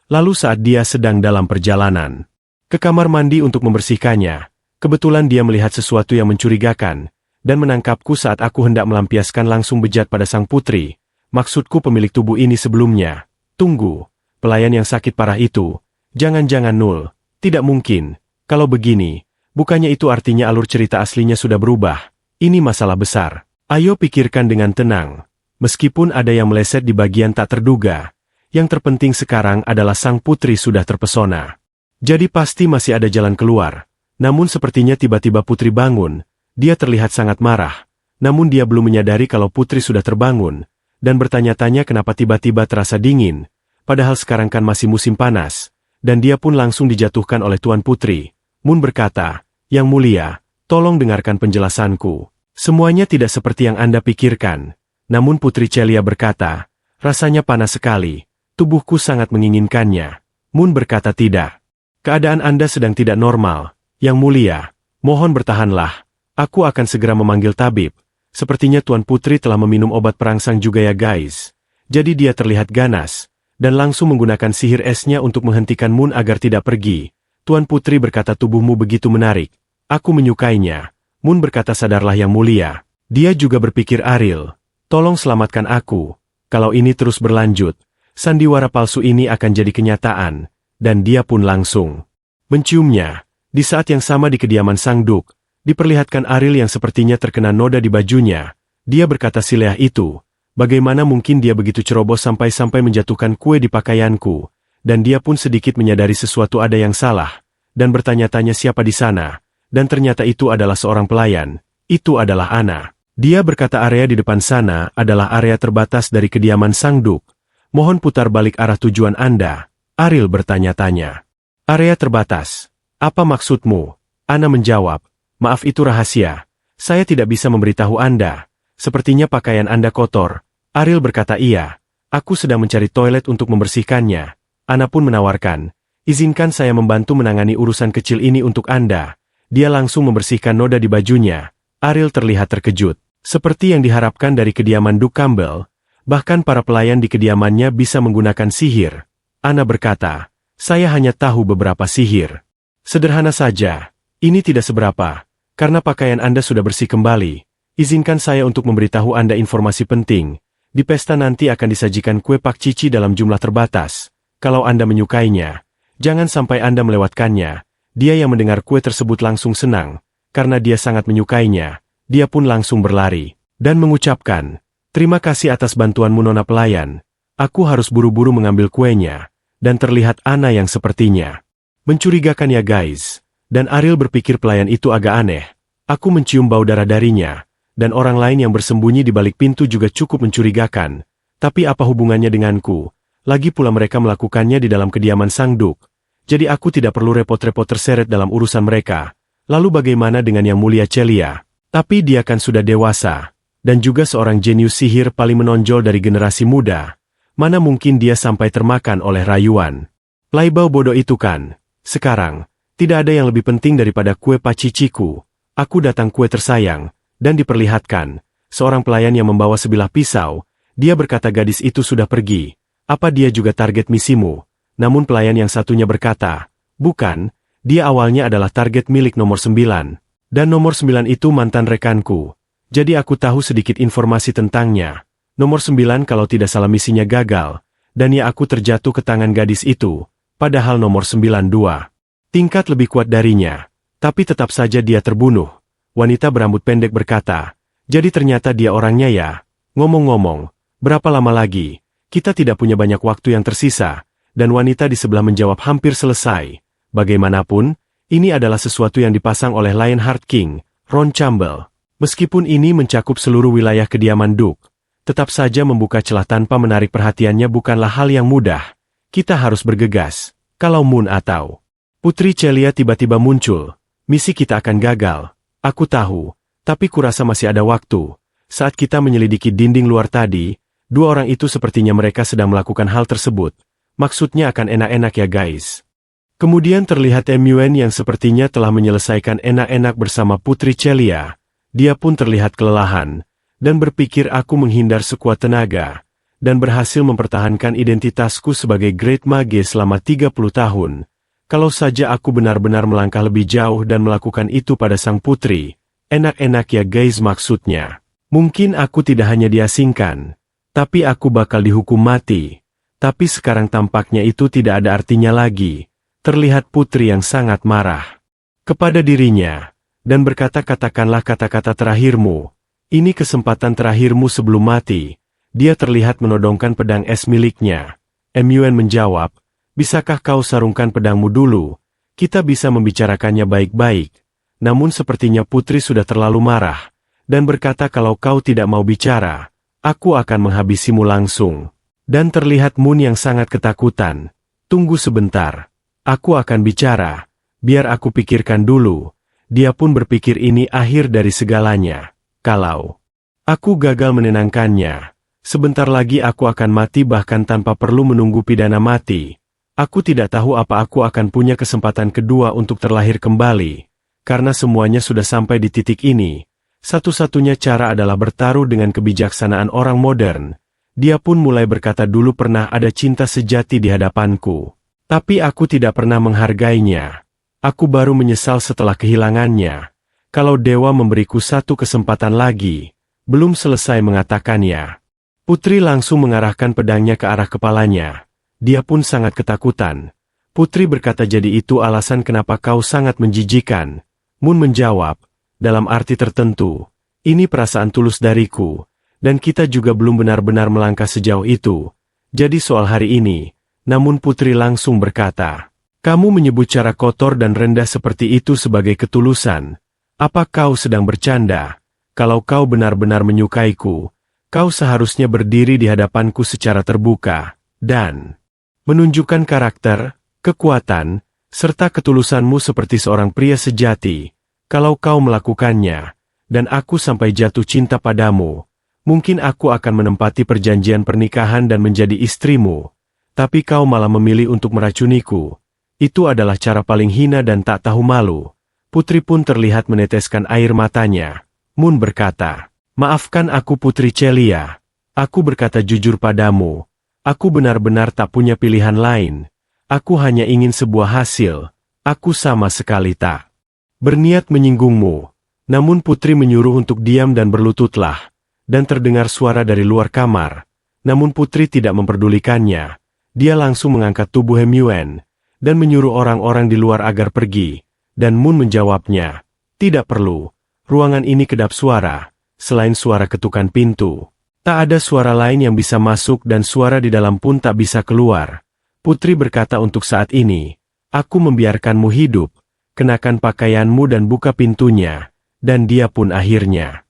Lalu saat dia sedang dalam perjalanan ke kamar mandi untuk membersihkannya, kebetulan dia melihat sesuatu yang mencurigakan, dan menangkapku saat aku hendak melampiaskan langsung bejat pada sang putri. Maksudku pemilik tubuh ini sebelumnya. Tunggu, pelayan yang sakit parah itu, jangan-jangan nul, tidak mungkin. Kalau begini, bukannya itu artinya alur cerita aslinya sudah berubah. Ini masalah besar. Ayo pikirkan dengan tenang. Meskipun ada yang meleset di bagian tak terduga, yang terpenting sekarang adalah sang putri sudah terpesona. Jadi pasti masih ada jalan keluar. Namun sepertinya tiba-tiba putri bangun. Dia terlihat sangat marah. Namun dia belum menyadari kalau putri sudah terbangun, dan bertanya-tanya kenapa tiba-tiba terasa dingin, padahal sekarang kan masih musim panas, dan dia pun langsung dijatuhkan oleh Tuan Putri. Moon berkata, Yang mulia, tolong dengarkan penjelasanku. Semuanya tidak seperti yang Anda pikirkan. Namun Putri Celia berkata, rasanya panas sekali, tubuhku sangat menginginkannya. Moon berkata tidak. Keadaan Anda sedang tidak normal. Yang mulia, mohon bertahanlah. Aku akan segera memanggil tabib. Sepertinya Tuan Putri telah meminum obat perangsang juga ya guys. Jadi dia terlihat ganas. dan langsung menggunakan sihir esnya untuk menghentikan Moon agar tidak pergi. Tuan Putri berkata, tubuhmu begitu menarik. Aku menyukainya. Moon berkata, sadarlah yang mulia. Dia juga berpikir, Ariel, tolong selamatkan aku. Kalau ini terus berlanjut, sandiwara palsu ini akan jadi kenyataan. Dan dia pun langsung menciumnya. Di saat yang sama di kediaman Sang Duk, diperlihatkan Ariel yang sepertinya terkena noda di bajunya. Dia berkata, si leah itu, bagaimana mungkin dia begitu ceroboh sampai-sampai menjatuhkan kue di pakaianku. Dan dia pun sedikit menyadari sesuatu ada yang salah, dan bertanya-tanya siapa di sana, dan ternyata itu adalah seorang pelayan. Itu adalah Ana. Dia berkata, area di depan sana adalah area terbatas dari kediaman Sang Duk. Mohon putar balik arah tujuan Anda. Ariel bertanya-tanya. Area terbatas. Apa maksudmu? Ana menjawab, maaf, itu rahasia. Saya tidak bisa memberitahu Anda. Sepertinya pakaian Anda kotor. Ariel berkata, iya. Aku sedang mencari toilet untuk membersihkannya. Ana pun menawarkan, izinkan saya membantu menangani urusan kecil ini untuk Anda. Dia langsung membersihkan noda di bajunya. Ariel terlihat terkejut. Seperti yang diharapkan dari kediaman Duke Campbell, bahkan para pelayan di kediamannya bisa menggunakan sihir. Ana berkata, saya hanya tahu beberapa sihir. Sederhana saja, ini tidak seberapa, karena pakaian Anda sudah bersih kembali. Izinkan saya untuk memberitahu Anda informasi penting. Di pesta nanti akan disajikan kue pak cici dalam jumlah terbatas. Kalau Anda menyukainya, jangan sampai Anda melewatkannya. Dia yang mendengar kue tersebut langsung senang, karena dia sangat menyukainya. Dia pun langsung berlari, dan mengucapkan, terima kasih atas bantuanmu nona pelayan. Aku harus buru-buru mengambil kuenya, dan terlihat Ana yang sepertinya mencurigakan ya guys. Dan Ariel berpikir pelayan itu agak aneh. Aku mencium bau darah darinya, dan orang lain yang bersembunyi di balik pintu juga cukup mencurigakan. Tapi apa hubungannya denganku? Lagi pula mereka melakukannya di dalam kediaman Sang Duk. Jadi aku tidak perlu repot-repot terseret dalam urusan mereka. Lalu bagaimana dengan yang mulia Celia? Tapi dia kan sudah dewasa, dan juga seorang jenius sihir paling menonjol dari generasi muda. Mana mungkin dia sampai termakan oleh rayuan laibau bodoh itu kan? Sekarang, tidak ada yang lebih penting daripada kue paciciku. Aku datang kue tersayang, dan diperlihatkan seorang pelayan yang membawa sebilah pisau. Dia berkata, gadis itu sudah pergi. Apa dia juga target misimu? Namun pelayan yang satunya berkata, bukan, dia awalnya adalah target milik nomor 9. Dan nomor 9 itu mantan rekanku. Jadi aku tahu sedikit informasi tentangnya. Nomor 9 kalau tidak salah misinya gagal. Dan ya aku terjatuh ke tangan gadis itu. Padahal nomor 9 2 tingkat lebih kuat darinya. Tapi tetap saja dia terbunuh. Wanita berambut pendek berkata, jadi ternyata dia orangnya ya. Ngomong-ngomong, berapa lama lagi? Kita tidak punya banyak waktu yang tersisa, dan wanita di sebelah menjawab hampir selesai. Bagaimanapun, ini adalah sesuatu yang dipasang oleh Lionheart King, Ron Campbell. Meskipun ini mencakup seluruh wilayah kediaman Duke, tetap saja membuka celah tanpa menarik perhatiannya bukanlah hal yang mudah. Kita harus bergegas. Kalau Moon atau Putri Celia tiba-tiba muncul, misi kita akan gagal. Aku tahu, tapi kurasa masih ada waktu. Saat kita menyelidiki dinding luar tadi, dua orang itu sepertinya mereka sedang melakukan hal tersebut. Maksudnya akan enak-enak ya guys. Kemudian terlihat MUN yang sepertinya telah menyelesaikan enak-enak bersama Putri Celia. Dia pun terlihat kelelahan, dan berpikir aku menghindar sekuat tenaga, dan berhasil mempertahankan identitasku sebagai Great Mage selama 30 tahun. Kalau saja aku benar-benar melangkah lebih jauh dan melakukan itu pada sang putri, enak-enak ya guys maksudnya. Mungkin aku tidak hanya diasingkan, tapi aku bakal dihukum mati. Tapi sekarang tampaknya itu tidak ada artinya lagi. Terlihat putri yang sangat marah kepada dirinya, dan berkata, katakanlah kata-kata terakhirmu. Ini kesempatan terakhirmu sebelum mati. Dia terlihat menodongkan pedang es miliknya. MUN menjawab, bisakah kau sarungkan pedangmu dulu? Kita bisa membicarakannya baik-baik. Namun sepertinya putri sudah terlalu marah, dan berkata kalau kau tidak mau bicara, aku akan menghabisimu langsung. Dan terlihat Moon yang sangat ketakutan. Tunggu sebentar. Aku akan bicara. Biar aku pikirkan dulu. Dia pun berpikir ini akhir dari segalanya. Kalau aku gagal menenangkannya, sebentar lagi aku akan mati bahkan tanpa perlu menunggu pidana mati. Aku tidak tahu apa aku akan punya kesempatan kedua untuk terlahir kembali. Karena semuanya sudah sampai di titik ini. Satu-satunya cara adalah bertaruh dengan kebijaksanaan orang modern. Dia pun mulai berkata dulu pernah ada cinta sejati di hadapanku. Tapi aku tidak pernah menghargainya. Aku baru menyesal setelah kehilangannya. Kalau dewa memberiku satu kesempatan lagi, belum selesai mengatakannya. Putri langsung mengarahkan pedangnya ke arah kepalanya. Dia pun sangat ketakutan. Putri berkata, jadi itu alasan kenapa kau sangat menjijikan. Moon menjawab, dalam arti tertentu, ini perasaan tulus dariku. Dan kita juga belum benar-benar melangkah sejauh itu. Jadi soal hari ini, namun Putri langsung berkata, kamu menyebut cara kotor dan rendah seperti itu sebagai ketulusan. Apa kau sedang bercanda? Kalau kau benar-benar menyukaiku, kau seharusnya berdiri di hadapanku secara terbuka, dan menunjukkan karakter, kekuatan, serta ketulusanmu seperti seorang pria sejati. Kalau kau melakukannya, dan aku sampai jatuh cinta padamu, mungkin aku akan menempati perjanjian pernikahan dan menjadi istrimu. Tapi kau malah memilih untuk meracuniku. Itu adalah cara paling hina dan tak tahu malu. Putri pun terlihat meneteskan air matanya. Moon berkata, maafkan aku Putri Celia. Aku berkata jujur padamu. Aku benar-benar tak punya pilihan lain. Aku hanya ingin sebuah hasil. Aku sama sekali tak berniat menyinggungmu. Namun Putri menyuruh untuk diam dan berlututlah. Dan terdengar suara dari luar kamar. Namun Putri tidak memperdulikannya. Dia langsung mengangkat tubuh Hemyuen dan menyuruh orang-orang di luar agar pergi. Dan Moon menjawabnya, tidak perlu. Ruangan ini kedap suara. Selain suara ketukan pintu, tak ada suara lain yang bisa masuk dan suara di dalam pun tak bisa keluar. Putri berkata, untuk saat ini, aku membiarkanmu hidup. Kenakan pakaianmu dan buka pintunya. Dan dia pun akhirnya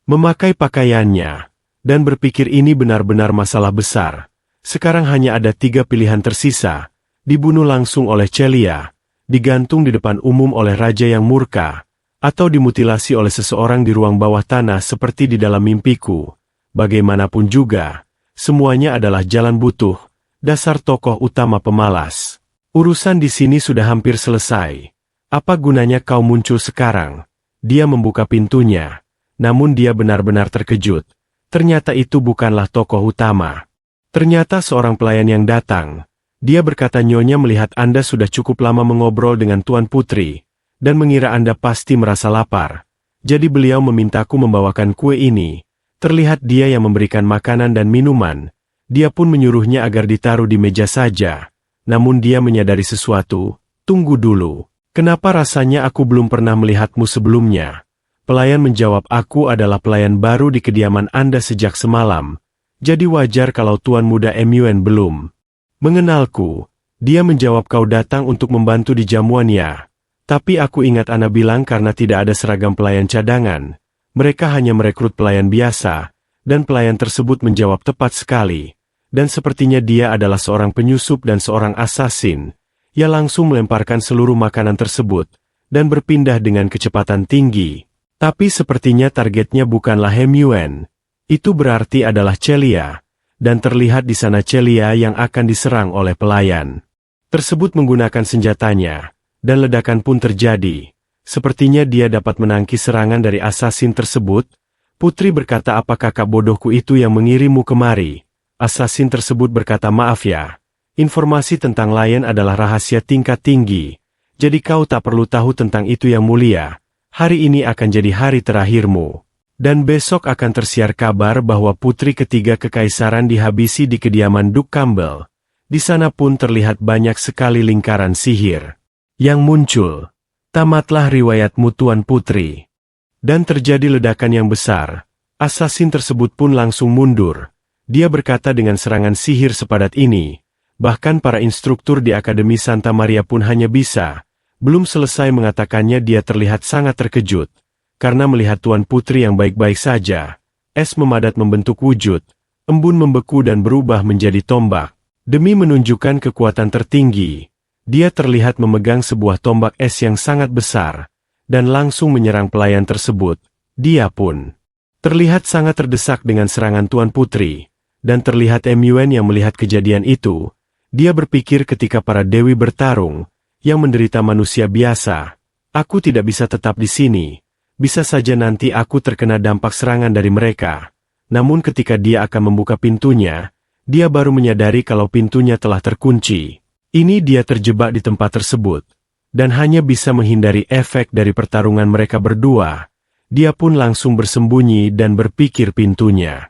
memakai pakaiannya, dan berpikir ini benar-benar masalah besar. Sekarang hanya ada 3 pilihan tersisa, dibunuh langsung oleh Celia, digantung di depan umum oleh raja yang murka, atau dimutilasi oleh seseorang di ruang bawah tanah seperti di dalam mimpiku. Bagaimanapun juga, semuanya adalah jalan butuh, dasar tokoh utama pemalas. Urusan di sini sudah hampir selesai. Apa gunanya kau muncul sekarang? Dia membuka pintunya. Namun dia benar-benar terkejut. Ternyata itu bukanlah tokoh utama. Ternyata seorang pelayan yang datang. Dia berkata, Nyonya melihat Anda sudah cukup lama mengobrol dengan Tuan Putri, dan mengira Anda pasti merasa lapar. Jadi beliau memintaku membawakan kue ini. Terlihat dia yang memberikan makanan dan minuman. Dia pun menyuruhnya agar ditaruh di meja saja. Namun dia menyadari sesuatu. Tunggu dulu. Kenapa rasanya aku belum pernah melihatmu sebelumnya? Pelayan menjawab, aku adalah pelayan baru di kediaman Anda sejak semalam. Jadi wajar kalau Tuan Muda Hemyuen belum mengenalku. Dia menjawab, kau datang untuk membantu di jamuan ya. Tapi aku ingat Anda bilang karena tidak ada seragam pelayan cadangan. Mereka hanya merekrut pelayan biasa. Dan pelayan tersebut menjawab, tepat sekali. Dan sepertinya dia adalah seorang penyusup dan seorang asasin. Ia langsung melemparkan seluruh makanan tersebut. Dan berpindah dengan kecepatan tinggi. Tapi sepertinya targetnya bukanlah Hemyuen. Itu berarti adalah Celia. Dan terlihat di sana Celia yang akan diserang oleh pelayan tersebut menggunakan senjatanya. Dan ledakan pun terjadi. Sepertinya dia dapat menangkis serangan dari asasin tersebut. Putri berkata, apa kakak bodohku itu yang mengirimmu kemari? Asasin tersebut berkata, maaf ya. Informasi tentang Lion adalah rahasia tingkat tinggi. Jadi kau tak perlu tahu tentang itu yang mulia. Hari ini akan jadi hari terakhirmu. Dan besok akan tersiar kabar bahwa putri ketiga kekaisaran dihabisi di kediaman Duke Campbell. Di sana pun terlihat banyak sekali lingkaran sihir yang muncul. Tamatlah riwayatmu Tuan Putri. Dan terjadi ledakan yang besar. Asasin tersebut pun langsung mundur. Dia berkata, dengan serangan sihir sepadat ini, bahkan para instruktur di Akademi Santa Maria pun hanya bisa. Belum selesai mengatakannya dia terlihat sangat terkejut. Karena melihat Tuan Putri yang baik-baik saja. Es memadat membentuk wujud. Embun membeku dan berubah menjadi tombak. Demi menunjukkan kekuatan tertinggi. Dia terlihat memegang sebuah tombak es yang sangat besar. Dan langsung menyerang pelayan tersebut. Dia pun terlihat sangat terdesak dengan serangan Tuan Putri. Dan terlihat Hemyuen yang melihat kejadian itu. Dia berpikir ketika para dewi bertarung. Yang menderita manusia biasa. Aku tidak bisa tetap di sini. Bisa saja nanti aku terkena dampak serangan dari mereka. namun ketika dia akan membuka pintunya, dia baru menyadari kalau pintunya telah terkunci. Ini dia terjebak di tempat tersebut, dan hanya bisa menghindari efek dari pertarungan mereka berdua. Dia pun langsung bersembunyi dan berpikir pintunya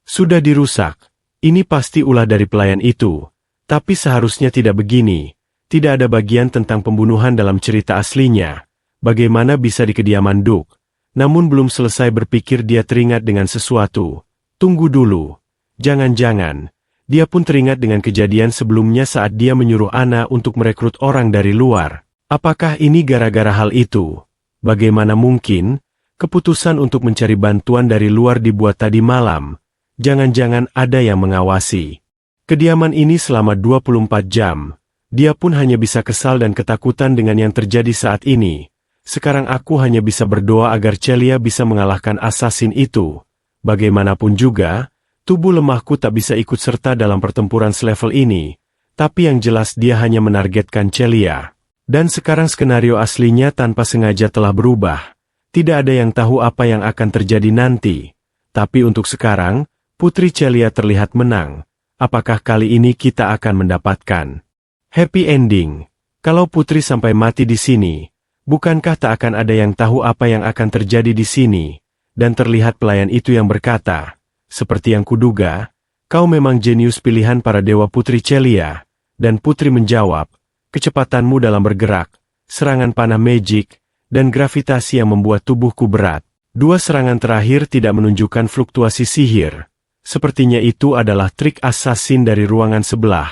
sudah dirusak. Ini pasti ulah dari pelayan itu, tapi seharusnya tidak begini. Tidak ada bagian tentang pembunuhan dalam cerita aslinya. Bagaimana bisa di kediaman Duke? Namun belum selesai berpikir dia teringat dengan sesuatu. Tunggu dulu. Jangan-jangan, dia pun teringat dengan kejadian sebelumnya saat dia menyuruh Anna untuk merekrut orang dari luar. Apakah ini gara-gara hal itu? Bagaimana mungkin keputusan untuk mencari bantuan dari luar dibuat tadi malam? Jangan-jangan ada yang mengawasi kediaman ini selama 24 jam. Dia pun hanya bisa kesal dan ketakutan dengan yang terjadi saat ini. Sekarang aku hanya bisa berdoa agar Celia bisa mengalahkan assassin itu. Bagaimanapun juga, tubuh lemahku tak bisa ikut serta dalam pertempuran selevel ini. Tapi yang jelas dia hanya menargetkan Celia. Dan sekarang skenario aslinya tanpa sengaja telah berubah. Tidak ada yang tahu apa yang akan terjadi nanti. Tapi untuk sekarang, Putri Celia terlihat menang. Apakah kali ini kita akan mendapatkan happy ending? Kalau Putri sampai mati di sini, bukankah tak akan ada yang tahu apa yang akan terjadi di sini? Dan terlihat pelayan itu yang berkata, seperti yang kuduga, kau memang jenius pilihan para dewa Putri Celia. Dan Putri menjawab, kecepatanmu dalam bergerak, serangan panah magic, dan gravitasi yang membuat tubuhku berat. Dua serangan terakhir tidak menunjukkan fluktuasi sihir. Sepertinya itu adalah trik assassin dari ruangan sebelah.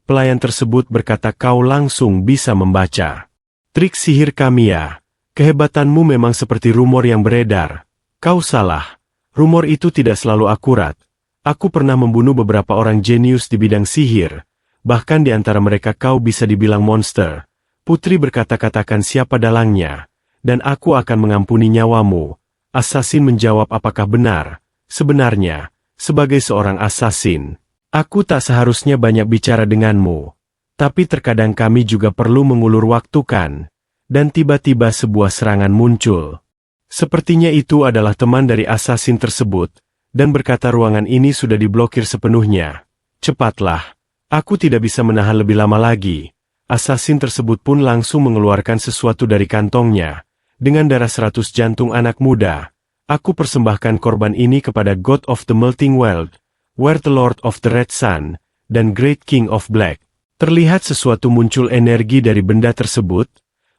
Pelayan tersebut berkata kau langsung bisa membaca trik sihir kami ya. Kehebatanmu memang seperti rumor yang beredar. Kau salah. Rumor itu tidak selalu akurat. Aku pernah membunuh beberapa orang jenius di bidang sihir. Bahkan di antara mereka kau bisa dibilang monster. Putri berkata katakan siapa dalangnya. Dan aku akan mengampuni nyawamu. Assassin menjawab apakah benar? Sebenarnya, sebagai seorang assassin, aku tak seharusnya banyak bicara denganmu. Tapi terkadang kami juga perlu mengulur waktu kan? Dan tiba-tiba sebuah serangan muncul. Sepertinya itu adalah teman dari assassin tersebut, dan berkata ruangan ini sudah diblokir sepenuhnya. Cepatlah, aku tidak bisa menahan lebih lama lagi. Assassin tersebut pun langsung mengeluarkan sesuatu dari kantongnya. Dengan darah 100 jantung anak muda. Aku persembahkan korban ini kepada God of the Melting World, Where the Lord of the Red Sun, dan Great King of Black. Terlihat sesuatu muncul energi dari benda tersebut.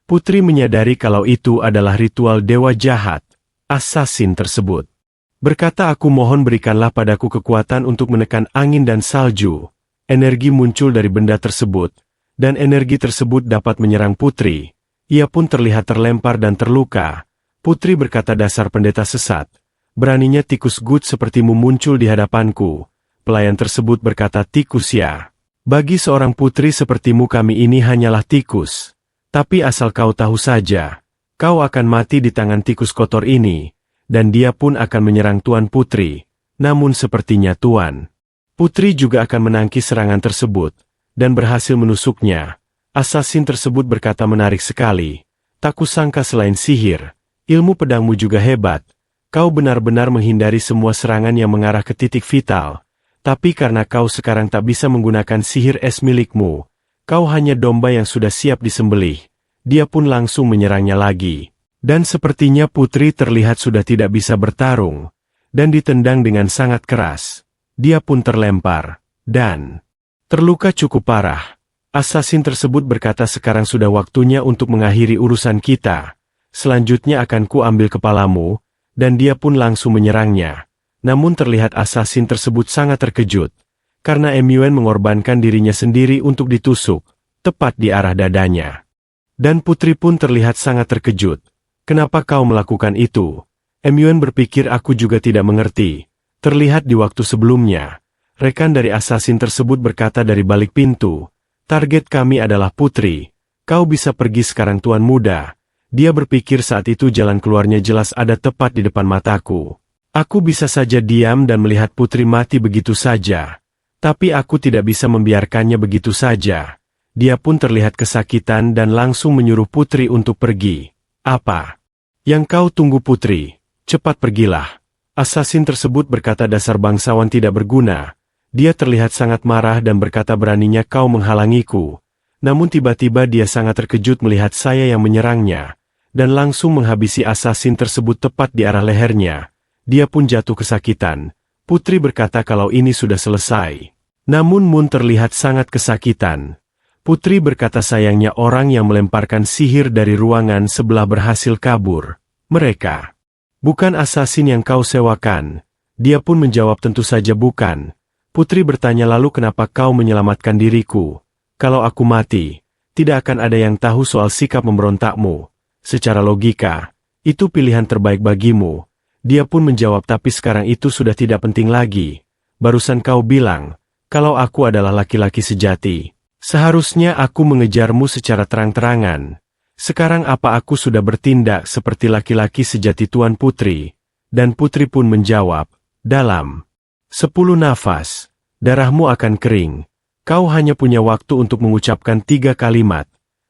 Putri menyadari kalau itu adalah ritual dewa jahat, assassin tersebut. Berkata aku mohon berikanlah padaku kekuatan untuk menekan angin dan salju. Energi muncul dari benda tersebut, dan energi tersebut dapat menyerang Putri. Ia pun terlihat terlempar dan terluka. Putri berkata dasar pendeta sesat. Beraninya tikus gut sepertimu muncul di hadapanku. Pelayan tersebut berkata tikus ya. Bagi seorang putri sepertimu kami ini hanyalah tikus. Tapi asal kau tahu saja, kau akan mati di tangan tikus kotor ini. Dan dia pun akan menyerang Tuan Putri. Namun sepertinya Tuan Putri juga akan menangkis serangan tersebut. Dan berhasil menusuknya. Assassin tersebut berkata menarik sekali. Tak kusangka selain sihir. Ilmu pedangmu juga hebat. Kau benar-benar menghindari semua serangan yang mengarah ke titik vital. Tapi karena kau sekarang tak bisa menggunakan sihir es milikmu, kau hanya domba yang sudah siap disembelih. Dia pun langsung menyerangnya lagi. Dan sepertinya Putri terlihat sudah tidak bisa bertarung. Dan ditendang dengan sangat keras. Dia pun terlempar. Dan terluka cukup parah. Assassin tersebut berkata sekarang sudah waktunya untuk mengakhiri urusan kita. Selanjutnya akan ku ambil kepalamu, dan dia pun langsung menyerangnya. Namun terlihat assassin tersebut sangat terkejut, karena Muen mengorbankan dirinya sendiri untuk ditusuk, tepat di arah dadanya. Dan Putri pun terlihat sangat terkejut. Kenapa kau melakukan itu? Muen berpikir aku juga tidak mengerti. Terlihat di waktu sebelumnya, rekan dari assassin tersebut berkata dari balik pintu, target kami adalah Putri. Kau bisa pergi sekarang Tuan Muda. Dia berpikir saat itu jalan keluarnya jelas ada tepat di depan mataku. Aku bisa saja diam dan melihat Putri mati begitu saja. Tapi aku tidak bisa membiarkannya begitu saja. Dia pun terlihat kesakitan dan langsung menyuruh Putri untuk pergi. Apa yang kau tunggu Putri? Cepat pergilah. Asasin tersebut berkata dasar bangsawan tidak berguna. Dia terlihat sangat marah dan berkata beraninya kau menghalangiku. Namun tiba-tiba dia sangat terkejut melihat saya yang menyerangnya, dan langsung menghabisi asasin tersebut tepat di arah lehernya. Dia pun jatuh kesakitan. Putri berkata kalau ini sudah selesai. Namun Moon terlihat sangat kesakitan. Putri berkata sayangnya orang yang melemparkan sihir dari ruangan sebelah berhasil kabur. Mereka bukan asasin yang kau sewakan. Dia pun menjawab tentu saja bukan. Putri bertanya lalu kenapa kau menyelamatkan diriku? Kalau aku mati, tidak akan ada yang tahu soal sikap memberontakmu. Secara logika, itu pilihan terbaik bagimu. Dia pun menjawab tapi sekarang itu sudah tidak penting lagi. Barusan kau bilang, kalau aku adalah laki-laki sejati, seharusnya aku mengejarmu secara terang-terangan. Sekarang apa aku sudah bertindak seperti laki-laki sejati Tuan Putri? Dan Putri pun menjawab, dalam 10 nafas, darahmu akan kering. Kau hanya punya waktu untuk mengucapkan 3 kalimat.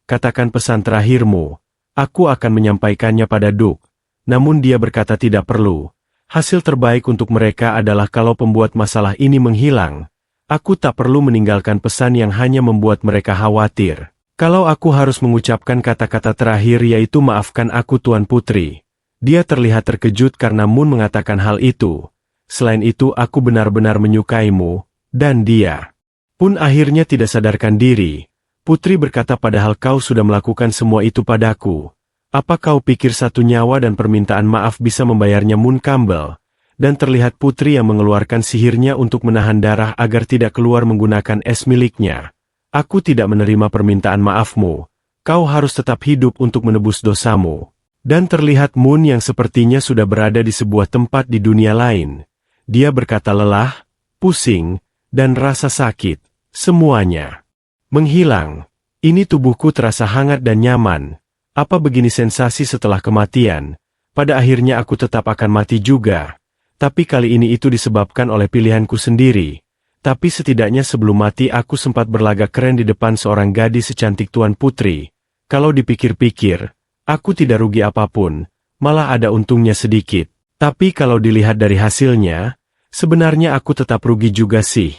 Katakan pesan terakhirmu. Aku akan menyampaikannya pada Duke. Namun dia berkata tidak perlu. Hasil terbaik untuk mereka adalah kalau pembuat masalah ini menghilang. Aku tak perlu meninggalkan pesan yang hanya membuat mereka khawatir. Kalau aku harus mengucapkan kata-kata terakhir yaitu maafkan aku Tuan Putri. Dia terlihat terkejut karena Moon mengatakan hal itu. Selain itu aku benar-benar menyukaimu, dan dia pun akhirnya tidak sadarkan diri. Putri berkata padahal kau sudah melakukan semua itu padaku. Apa kau pikir satu nyawa dan permintaan maaf bisa membayarnya Moon Campbell? Dan terlihat Putri yang mengeluarkan sihirnya untuk menahan darah agar tidak keluar menggunakan es miliknya. Aku tidak menerima permintaan maafmu. Kau harus tetap hidup untuk menebus dosamu. Dan terlihat Moon yang sepertinya sudah berada di sebuah tempat di dunia lain. Dia berkata lelah, pusing, dan rasa sakit. Semuanya menghilang. Ini tubuhku terasa hangat dan nyaman. Apa begini sensasi setelah kematian? Pada akhirnya aku tetap akan mati juga. Tapi kali ini itu disebabkan oleh pilihanku sendiri. Tapi setidaknya sebelum mati aku sempat berlagak keren di depan seorang gadis secantik Tuan Putri. Kalau dipikir-pikir, aku tidak rugi apapun, malah ada untungnya sedikit. Tapi kalau dilihat dari hasilnya, sebenarnya aku tetap rugi juga sih.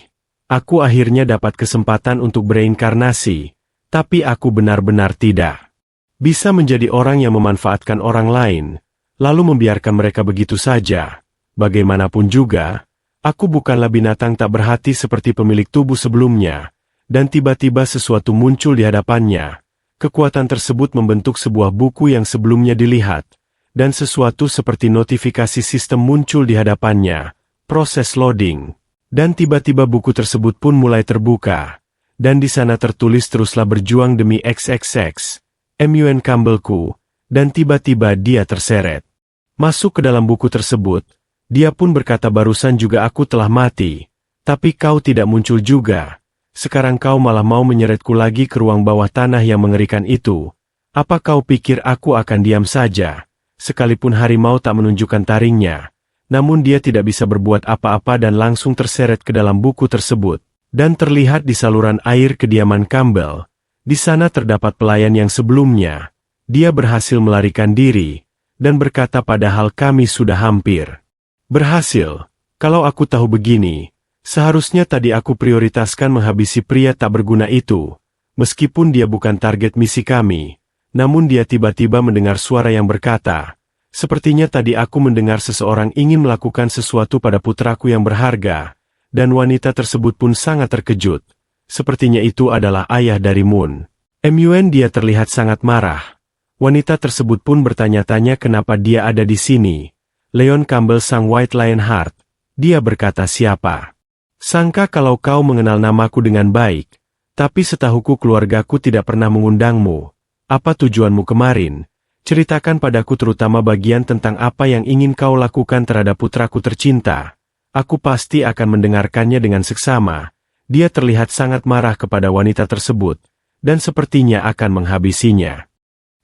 Aku akhirnya dapat kesempatan untuk bereinkarnasi, tapi aku benar-benar tidak bisa menjadi orang yang memanfaatkan orang lain, lalu membiarkan mereka begitu saja. Bagaimanapun juga, aku bukanlah binatang tak berhati seperti pemilik tubuh sebelumnya, dan tiba-tiba sesuatu muncul di hadapannya. Kekuatan tersebut membentuk sebuah buku yang sebelumnya dilihat, dan sesuatu seperti notifikasi sistem muncul di hadapannya, proses loading. Dan tiba-tiba buku tersebut pun mulai terbuka, dan di sana tertulis teruslah berjuang demi XXX, Mun Campbellku, dan tiba-tiba dia terseret masuk ke dalam buku tersebut. Dia pun berkata barusan juga aku telah mati, tapi kau tidak muncul juga. Sekarang kau malah mau menyeretku lagi ke ruang bawah tanah yang mengerikan itu. Apa kau pikir aku akan diam saja? Sekalipun harimau tak menunjukkan taringnya, namun dia tidak bisa berbuat apa-apa dan langsung terseret ke dalam buku tersebut. Dan terlihat di saluran air kediaman Campbell. Di sana terdapat pelayan yang sebelumnya. Dia berhasil melarikan diri, dan berkata padahal kami sudah hampir berhasil. Kalau aku tahu begini, seharusnya tadi aku prioritaskan menghabisi pria tak berguna itu. Meskipun dia bukan target misi kami, namun dia tiba-tiba mendengar suara yang berkata, sepertinya tadi aku mendengar seseorang ingin melakukan sesuatu pada putraku yang berharga, dan wanita tersebut pun sangat terkejut. Sepertinya itu adalah ayah dari Moon. Dia terlihat sangat marah. Wanita tersebut pun bertanya-tanya kenapa dia ada di sini. Leon Campbell sang White Lionheart. Dia berkata siapa? Sangka kalau kau mengenal namaku dengan baik, tapi setahuku keluargaku tidak pernah mengundangmu. Apa tujuanmu kemarin? Ceritakan padaku terutama bagian tentang apa yang ingin kau lakukan terhadap putraku tercinta. Aku pasti akan mendengarkannya dengan seksama. Dia terlihat sangat marah kepada wanita tersebut, dan sepertinya akan menghabisinya.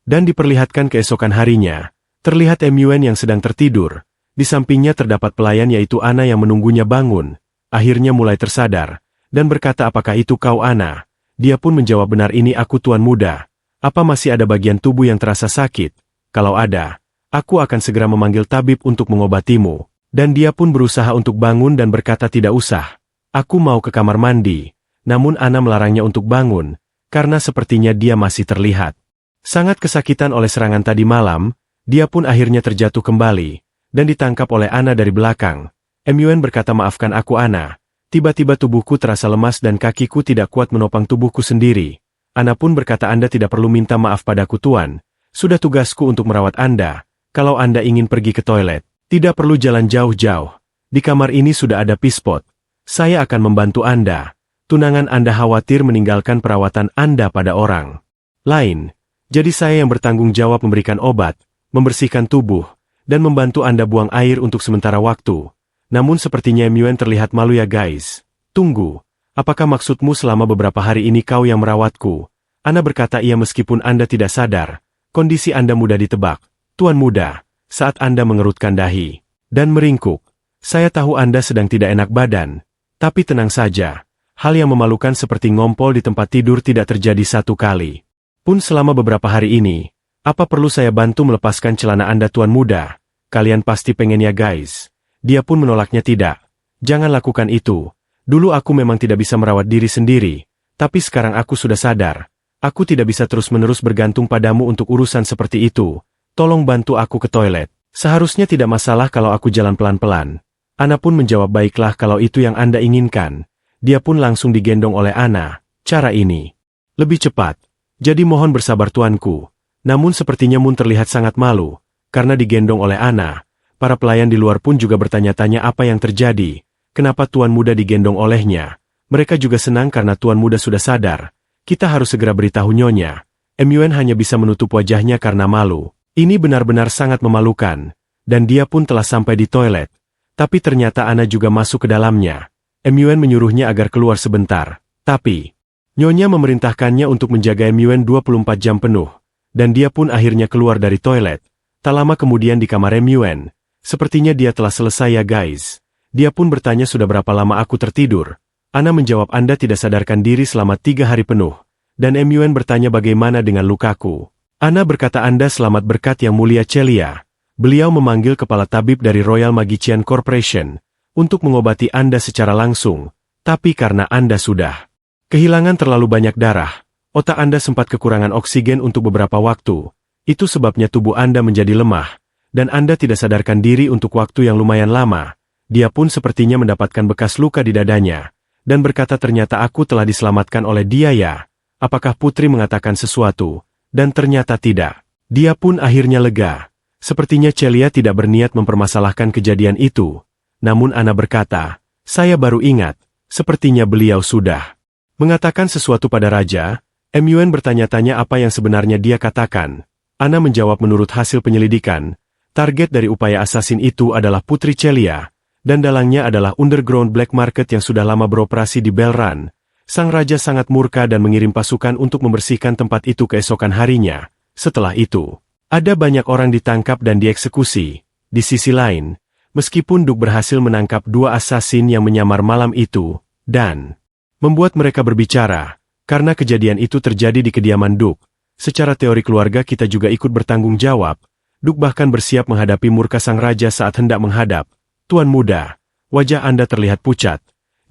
Dan diperlihatkan keesokan harinya, terlihat Mun yang sedang tertidur. Di sampingnya terdapat pelayan yaitu Ana yang menunggunya bangun. Akhirnya mulai tersadar, dan berkata apakah itu kau Ana? Dia pun menjawab benar ini aku tuan muda. Apa masih ada bagian tubuh yang terasa sakit? Kalau ada, aku akan segera memanggil tabib untuk mengobatimu. Dan dia pun berusaha untuk bangun dan berkata tidak usah. Aku mau ke kamar mandi. Namun Ana melarangnya untuk bangun, karena sepertinya dia masih terlihat sangat kesakitan oleh serangan tadi malam. Dia pun akhirnya terjatuh kembali, dan ditangkap oleh Ana dari belakang. Muen berkata maafkan aku Ana. Tiba-tiba tubuhku terasa lemas dan kakiku tidak kuat menopang tubuhku sendiri. Ana pun berkata Anda tidak perlu minta maaf padaku Tuan. Sudah tugasku untuk merawat Anda. Kalau Anda ingin pergi ke toilet, tidak perlu jalan jauh-jauh. Di kamar ini sudah ada pispot. Saya akan membantu Anda. Tunangan Anda khawatir meninggalkan perawatan Anda pada orang lain. Jadi saya yang bertanggung jawab memberikan obat, membersihkan tubuh, dan membantu Anda buang air untuk sementara waktu. Namun sepertinya Muen terlihat malu ya guys. Tunggu, apakah maksudmu selama beberapa hari ini kau yang merawatku? Ana berkata iya meskipun Anda tidak sadar. Kondisi Anda mudah ditebak. Tuan muda, saat Anda mengerutkan dahi dan meringkuk. Saya tahu Anda sedang tidak enak badan. Tapi tenang saja. Hal yang memalukan seperti ngompol di tempat tidur tidak terjadi satu kali pun selama beberapa hari ini. Apa perlu saya bantu melepaskan celana Anda Tuan muda? Kalian pasti pengen ya guys. Dia pun menolaknya tidak. Jangan lakukan itu. Dulu aku memang tidak bisa merawat diri sendiri. Tapi sekarang aku sudah sadar. Aku tidak bisa terus-menerus bergantung padamu untuk urusan seperti itu. Tolong bantu aku ke toilet. Seharusnya tidak masalah kalau aku jalan pelan-pelan. Ana pun menjawab baiklah kalau itu yang Anda inginkan. Dia pun langsung digendong oleh Ana. Cara ini lebih cepat. Jadi mohon bersabar tuanku. Namun sepertinya Mun terlihat sangat malu. Karena digendong oleh Ana. Para pelayan di luar pun juga bertanya-tanya apa yang terjadi. Kenapa tuan muda digendong olehnya. Mereka juga senang karena tuan muda sudah sadar. Kita harus segera beritahu Nyonya. Muen hanya bisa menutup wajahnya karena malu. Ini benar-benar sangat memalukan. Dan dia pun telah sampai di toilet. Tapi ternyata Ana juga masuk ke dalamnya. Muen menyuruhnya agar keluar sebentar. Tapi Nyonya memerintahkannya untuk menjaga Muen 24 jam penuh. Dan dia pun akhirnya keluar dari toilet. Tak lama kemudian di kamar Muen. Sepertinya dia telah selesai ya guys. Dia pun bertanya sudah berapa lama aku tertidur. Ana menjawab Anda tidak sadarkan diri selama 3 hari penuh. Dan Muen bertanya bagaimana dengan lukaku. Ana berkata Anda selamat berkat yang mulia Celia. Beliau memanggil kepala tabib dari Royal Magician Corporation. Untuk mengobati Anda secara langsung. Tapi karena Anda sudah kehilangan terlalu banyak darah. Otak Anda sempat kekurangan oksigen untuk beberapa waktu. Itu sebabnya tubuh Anda menjadi lemah. Dan Anda tidak sadarkan diri untuk waktu yang lumayan lama. Dia pun sepertinya mendapatkan bekas luka di dadanya. Dan berkata ternyata aku telah diselamatkan oleh dia ya. Apakah Putri mengatakan sesuatu? Dan ternyata tidak. Dia pun akhirnya lega. Sepertinya Celia tidak berniat mempermasalahkan kejadian itu. Namun Ana berkata, saya baru ingat. Sepertinya beliau sudah mengatakan sesuatu pada Raja. Muen bertanya-tanya apa yang sebenarnya dia katakan. Ana menjawab menurut hasil penyelidikan. Target dari upaya asasin itu adalah Putri Celia. Dan dalangnya adalah Underground Black Market yang sudah lama beroperasi di Belran. Sang raja sangat murka dan mengirim pasukan untuk membersihkan tempat itu keesokan harinya. Setelah itu, ada banyak orang ditangkap dan dieksekusi. Di sisi lain, meskipun Duke berhasil menangkap 2 asasin yang menyamar malam itu, dan membuat mereka berbicara, karena kejadian itu terjadi di kediaman Duke. Secara teori keluarga kita juga ikut bertanggung jawab. Duke bahkan bersiap menghadapi murka sang raja saat hendak menghadap. Tuan muda, wajah Anda terlihat pucat.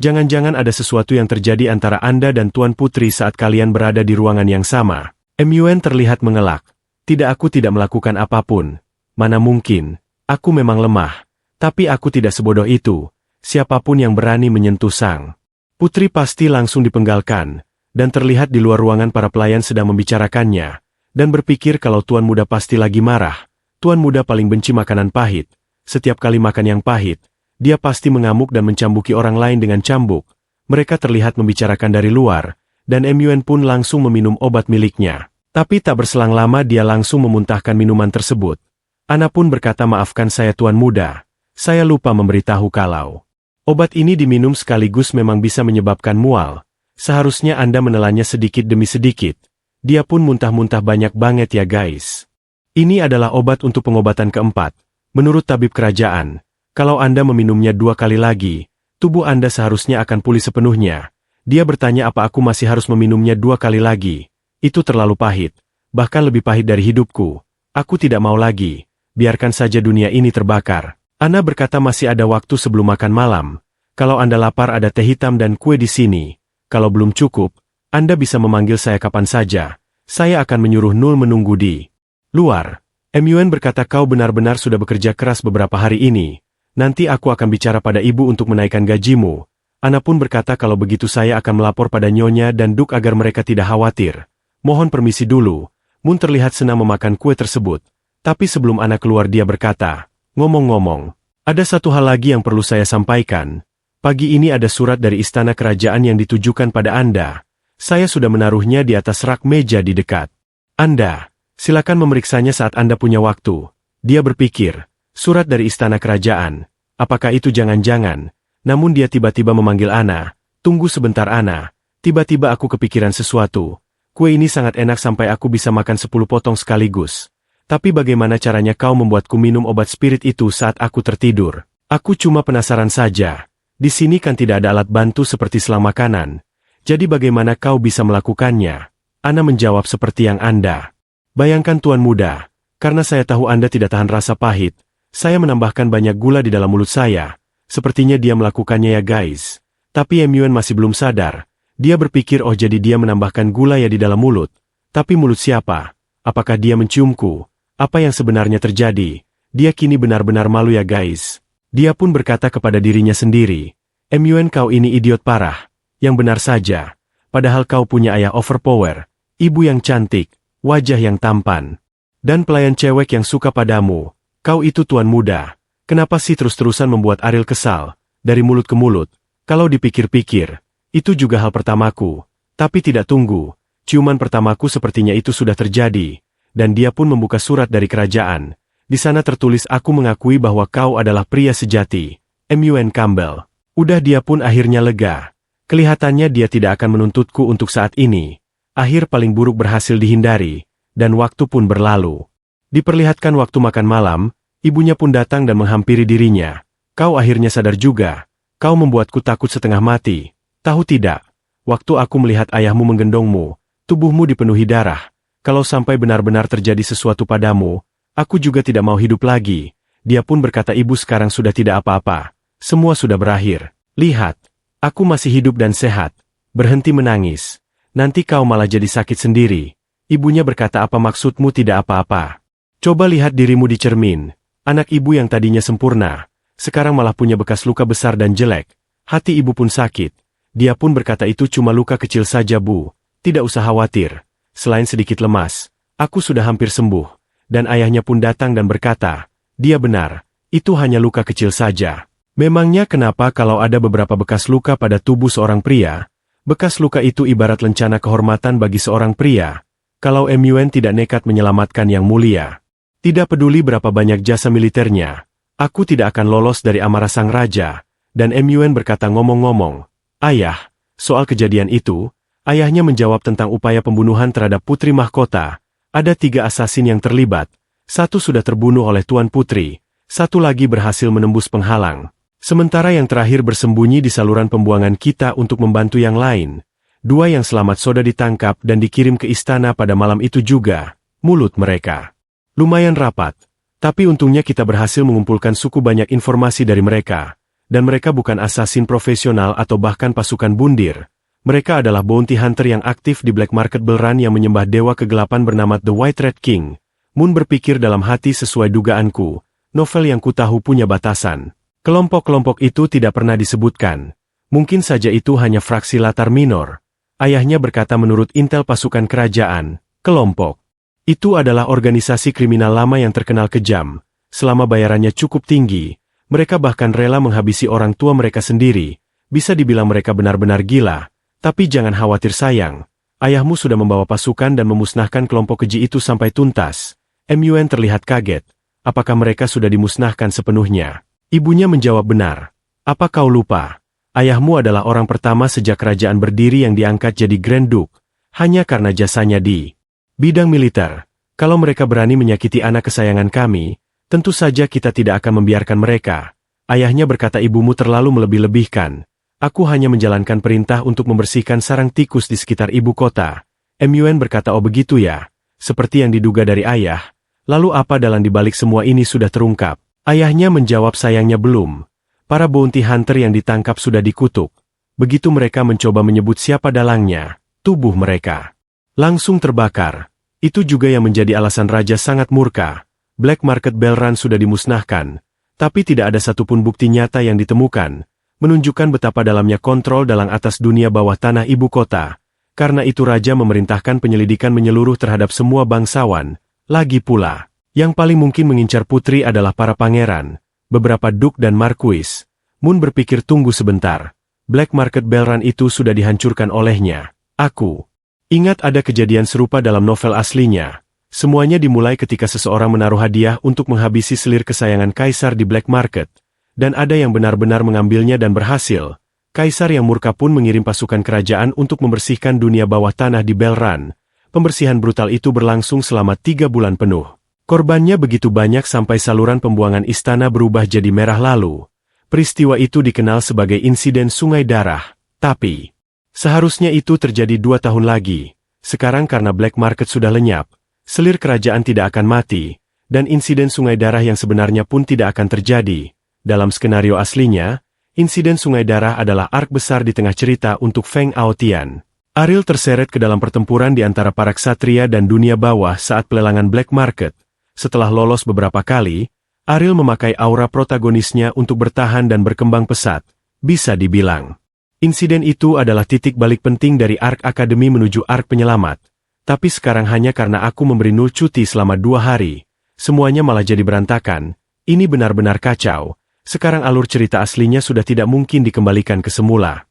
Jangan-jangan ada sesuatu yang terjadi antara Anda dan Tuan Putri saat kalian berada di ruangan yang sama. Muen terlihat mengelak. Tidak, aku tidak melakukan apapun. Mana mungkin, aku memang lemah. Tapi aku tidak sebodoh itu. Siapapun yang berani menyentuh sang Putri pasti langsung dipenggalkan. Dan terlihat di luar ruangan para pelayan sedang membicarakannya. Dan berpikir kalau Tuan muda pasti lagi marah. Tuan muda paling benci makanan pahit. Setiap kali makan yang pahit, dia pasti mengamuk dan mencambuki orang lain dengan cambuk. Mereka terlihat membicarakan dari luar, dan Muen pun langsung meminum obat miliknya. Tapi tak berselang lama dia langsung memuntahkan minuman tersebut. Ana pun berkata maafkan saya Tuan muda. Saya lupa memberitahu kalau obat ini diminum sekaligus memang bisa menyebabkan mual. Seharusnya Anda menelannya sedikit demi sedikit. Dia pun muntah-muntah banyak banget ya guys. Ini adalah obat untuk pengobatan keempat. Menurut tabib kerajaan, kalau Anda meminumnya 2 kali lagi, tubuh Anda seharusnya akan pulih sepenuhnya. Dia bertanya apa aku masih harus meminumnya 2 kali lagi. Itu terlalu pahit, bahkan lebih pahit dari hidupku. Aku tidak mau lagi, biarkan saja dunia ini terbakar. Ana berkata masih ada waktu sebelum makan malam. Kalau Anda lapar ada teh hitam dan kue di sini. Kalau belum cukup, Anda bisa memanggil saya kapan saja. Saya akan menyuruh Nul menunggu di luar. MUN berkata kau benar-benar sudah bekerja keras beberapa hari ini. Nanti aku akan bicara pada ibu untuk menaikkan gajimu. Ana pun berkata kalau begitu saya akan melapor pada Nyonya dan Duk agar mereka tidak khawatir. Mohon permisi dulu. Moon terlihat senang memakan kue tersebut. Tapi sebelum Ana keluar dia berkata, ngomong-ngomong, ada satu hal lagi yang perlu saya sampaikan. Pagi ini ada surat dari istana kerajaan yang ditujukan pada Anda. Saya sudah menaruhnya di atas rak meja di dekat Anda. Silakan memeriksanya saat Anda punya waktu. Dia berpikir, surat dari istana kerajaan. Apakah itu jangan-jangan? Namun dia tiba-tiba memanggil Ana. Tunggu sebentar Ana. Tiba-tiba aku kepikiran sesuatu. Kue ini sangat enak sampai aku bisa makan 10 potong sekaligus. Tapi bagaimana caranya kau membuatku minum obat spirit itu saat aku tertidur? Aku cuma penasaran saja. Di sini kan tidak ada alat bantu seperti selang makanan. Jadi bagaimana kau bisa melakukannya? Ana menjawab seperti yang Anda bayangkan Tuan Muda. Karena saya tahu Anda tidak tahan rasa pahit. Saya menambahkan banyak gula di dalam mulut saya. Sepertinya dia melakukannya ya guys. Tapi MUN masih belum sadar. Dia berpikir oh jadi dia menambahkan gula ya di dalam mulut. Tapi mulut siapa? Apakah dia menciumku? Apa yang sebenarnya terjadi? Dia kini benar-benar malu ya guys. Dia pun berkata kepada dirinya sendiri. MUN kau ini idiot parah. Yang benar saja. Padahal kau punya ayah overpower. Ibu yang cantik. Wajah yang tampan. Dan pelayan cewek yang suka padamu. Kau itu Tuan Muda. Kenapa sih terus-terusan membuat Ariel kesal? Dari mulut ke mulut. Kalau dipikir-pikir. Itu juga hal pertamaku. Tapi tidak tunggu. Ciuman pertamaku sepertinya itu sudah terjadi. Dan dia pun membuka surat dari kerajaan. Di sana tertulis aku mengakui bahwa kau adalah pria sejati. MUN Campbell. Udah dia pun akhirnya lega. Kelihatannya dia tidak akan menuntutku untuk saat ini. Akhir paling buruk berhasil dihindari. Dan waktu pun berlalu. Diperlihatkan waktu makan malam, ibunya pun datang dan menghampiri dirinya. Kau akhirnya sadar juga. Kau membuatku takut setengah mati. Tahu tidak? Waktu aku melihat ayahmu menggendongmu, tubuhmu dipenuhi darah. Kalau sampai benar-benar terjadi sesuatu padamu, aku juga tidak mau hidup lagi. Dia pun berkata ibu sekarang sudah tidak apa-apa. Semua sudah berakhir. Lihat. Aku masih hidup dan sehat. Berhenti menangis. Nanti kau malah jadi sakit sendiri. Ibunya berkata apa maksudmu tidak apa-apa? Coba lihat dirimu di cermin. Anak ibu yang tadinya sempurna. Sekarang malah punya bekas luka besar dan jelek. Hati ibu pun sakit. Dia pun berkata itu cuma luka kecil saja bu. Tidak usah khawatir. Selain sedikit lemas, aku sudah hampir sembuh. Dan ayahnya pun datang dan berkata, dia benar. Itu hanya luka kecil saja. Memangnya kenapa kalau ada beberapa bekas luka pada tubuh seorang pria? Bekas luka itu ibarat lencana kehormatan bagi seorang pria. Kalau MUN tidak nekat menyelamatkan yang mulia. Tidak peduli berapa banyak jasa militernya. Aku tidak akan lolos dari amarah sang raja. Dan MUN berkata ngomong-ngomong. Ayah, soal kejadian itu, ayahnya menjawab tentang upaya pembunuhan terhadap putri mahkota. Ada 3 asasin yang terlibat. 1 sudah terbunuh oleh Tuan Putri. 1 lagi berhasil menembus penghalang. Sementara yang terakhir bersembunyi di saluran pembuangan kita untuk membantu yang lain. 2 yang selamat sudah ditangkap dan dikirim ke istana pada malam itu juga. Mulut mereka lumayan rapat. Tapi untungnya kita berhasil mengumpulkan suku banyak informasi dari mereka. Dan mereka bukan asasin profesional atau bahkan pasukan bundir. Mereka adalah bounty hunter yang aktif di Black Market Belran yang menyembah dewa kegelapan bernama The White Red King. Moon berpikir dalam hati sesuai dugaanku. Novel yang kutahu punya batasan. Kelompok-kelompok itu tidak pernah disebutkan. Mungkin saja itu hanya fraksi latar minor. Ayahnya berkata menurut intel pasukan kerajaan, kelompok itu adalah organisasi kriminal lama yang terkenal kejam. Selama bayarannya cukup tinggi, mereka bahkan rela menghabisi orang tua mereka sendiri. Bisa dibilang mereka benar-benar gila. Tapi jangan khawatir sayang. Ayahmu sudah membawa pasukan dan memusnahkan kelompok keji itu sampai tuntas. MUN terlihat kaget. Apakah mereka sudah dimusnahkan sepenuhnya? Ibunya menjawab benar. Apa kau lupa? Ayahmu adalah orang pertama sejak kerajaan berdiri yang diangkat jadi Grand Duke. Hanya karena jasanya di bidang militer. Kalau mereka berani menyakiti anak kesayangan kami, tentu saja kita tidak akan membiarkan mereka. Ayahnya berkata ibumu terlalu melebih-lebihkan. Aku hanya menjalankan perintah untuk membersihkan sarang tikus di sekitar ibu kota. MUN berkata oh begitu ya. Seperti yang diduga dari ayah. Lalu apa dalam dibalik semua ini sudah terungkap. Ayahnya menjawab sayangnya belum. Para bounty hunter yang ditangkap sudah dikutuk. Begitu mereka mencoba menyebut siapa dalangnya, tubuh mereka langsung terbakar. Itu juga yang menjadi alasan Raja sangat murka. Black Market Bell Run sudah dimusnahkan, tapi tidak ada satupun bukti nyata yang ditemukan, menunjukkan betapa dalamnya kontrol dalang atas dunia bawah tanah ibu kota. Karena itu Raja memerintahkan penyelidikan menyeluruh terhadap semua bangsawan. Lagi pula, yang paling mungkin mengincar putri adalah para pangeran, beberapa duk dan marquis. Moon berpikir tunggu sebentar. Black Market Bell Run itu sudah dihancurkan olehnya. Aku ingat ada kejadian serupa dalam novel aslinya. Semuanya dimulai ketika seseorang menaruh hadiah untuk menghabisi selir kesayangan kaisar di Black Market. Dan ada yang benar-benar mengambilnya dan berhasil. Kaisar yang murka pun mengirim pasukan kerajaan untuk membersihkan dunia bawah tanah di Bell Run. Pembersihan brutal itu berlangsung selama 3 bulan penuh. Korbannya begitu banyak sampai saluran pembuangan istana berubah jadi merah lalu. Peristiwa itu dikenal sebagai insiden Sungai Darah. Tapi seharusnya itu terjadi 2 tahun lagi. Sekarang karena Black Market sudah lenyap, selir kerajaan tidak akan mati, dan insiden Sungai Darah yang sebenarnya pun tidak akan terjadi. Dalam skenario aslinya, insiden Sungai Darah adalah arc besar di tengah cerita untuk Feng Aotian. Ariel terseret ke dalam pertempuran di antara para ksatria dan dunia bawah saat pelelangan Black Market. Setelah lolos beberapa kali, Ariel memakai aura protagonisnya untuk bertahan dan berkembang pesat. Bisa dibilang, insiden itu adalah titik balik penting dari arc akademi menuju arc penyelamat. Tapi sekarang hanya karena aku memberi Null cuti selama 2 hari, semuanya malah jadi berantakan. Ini benar-benar kacau. Sekarang alur cerita aslinya sudah tidak mungkin dikembalikan ke semula.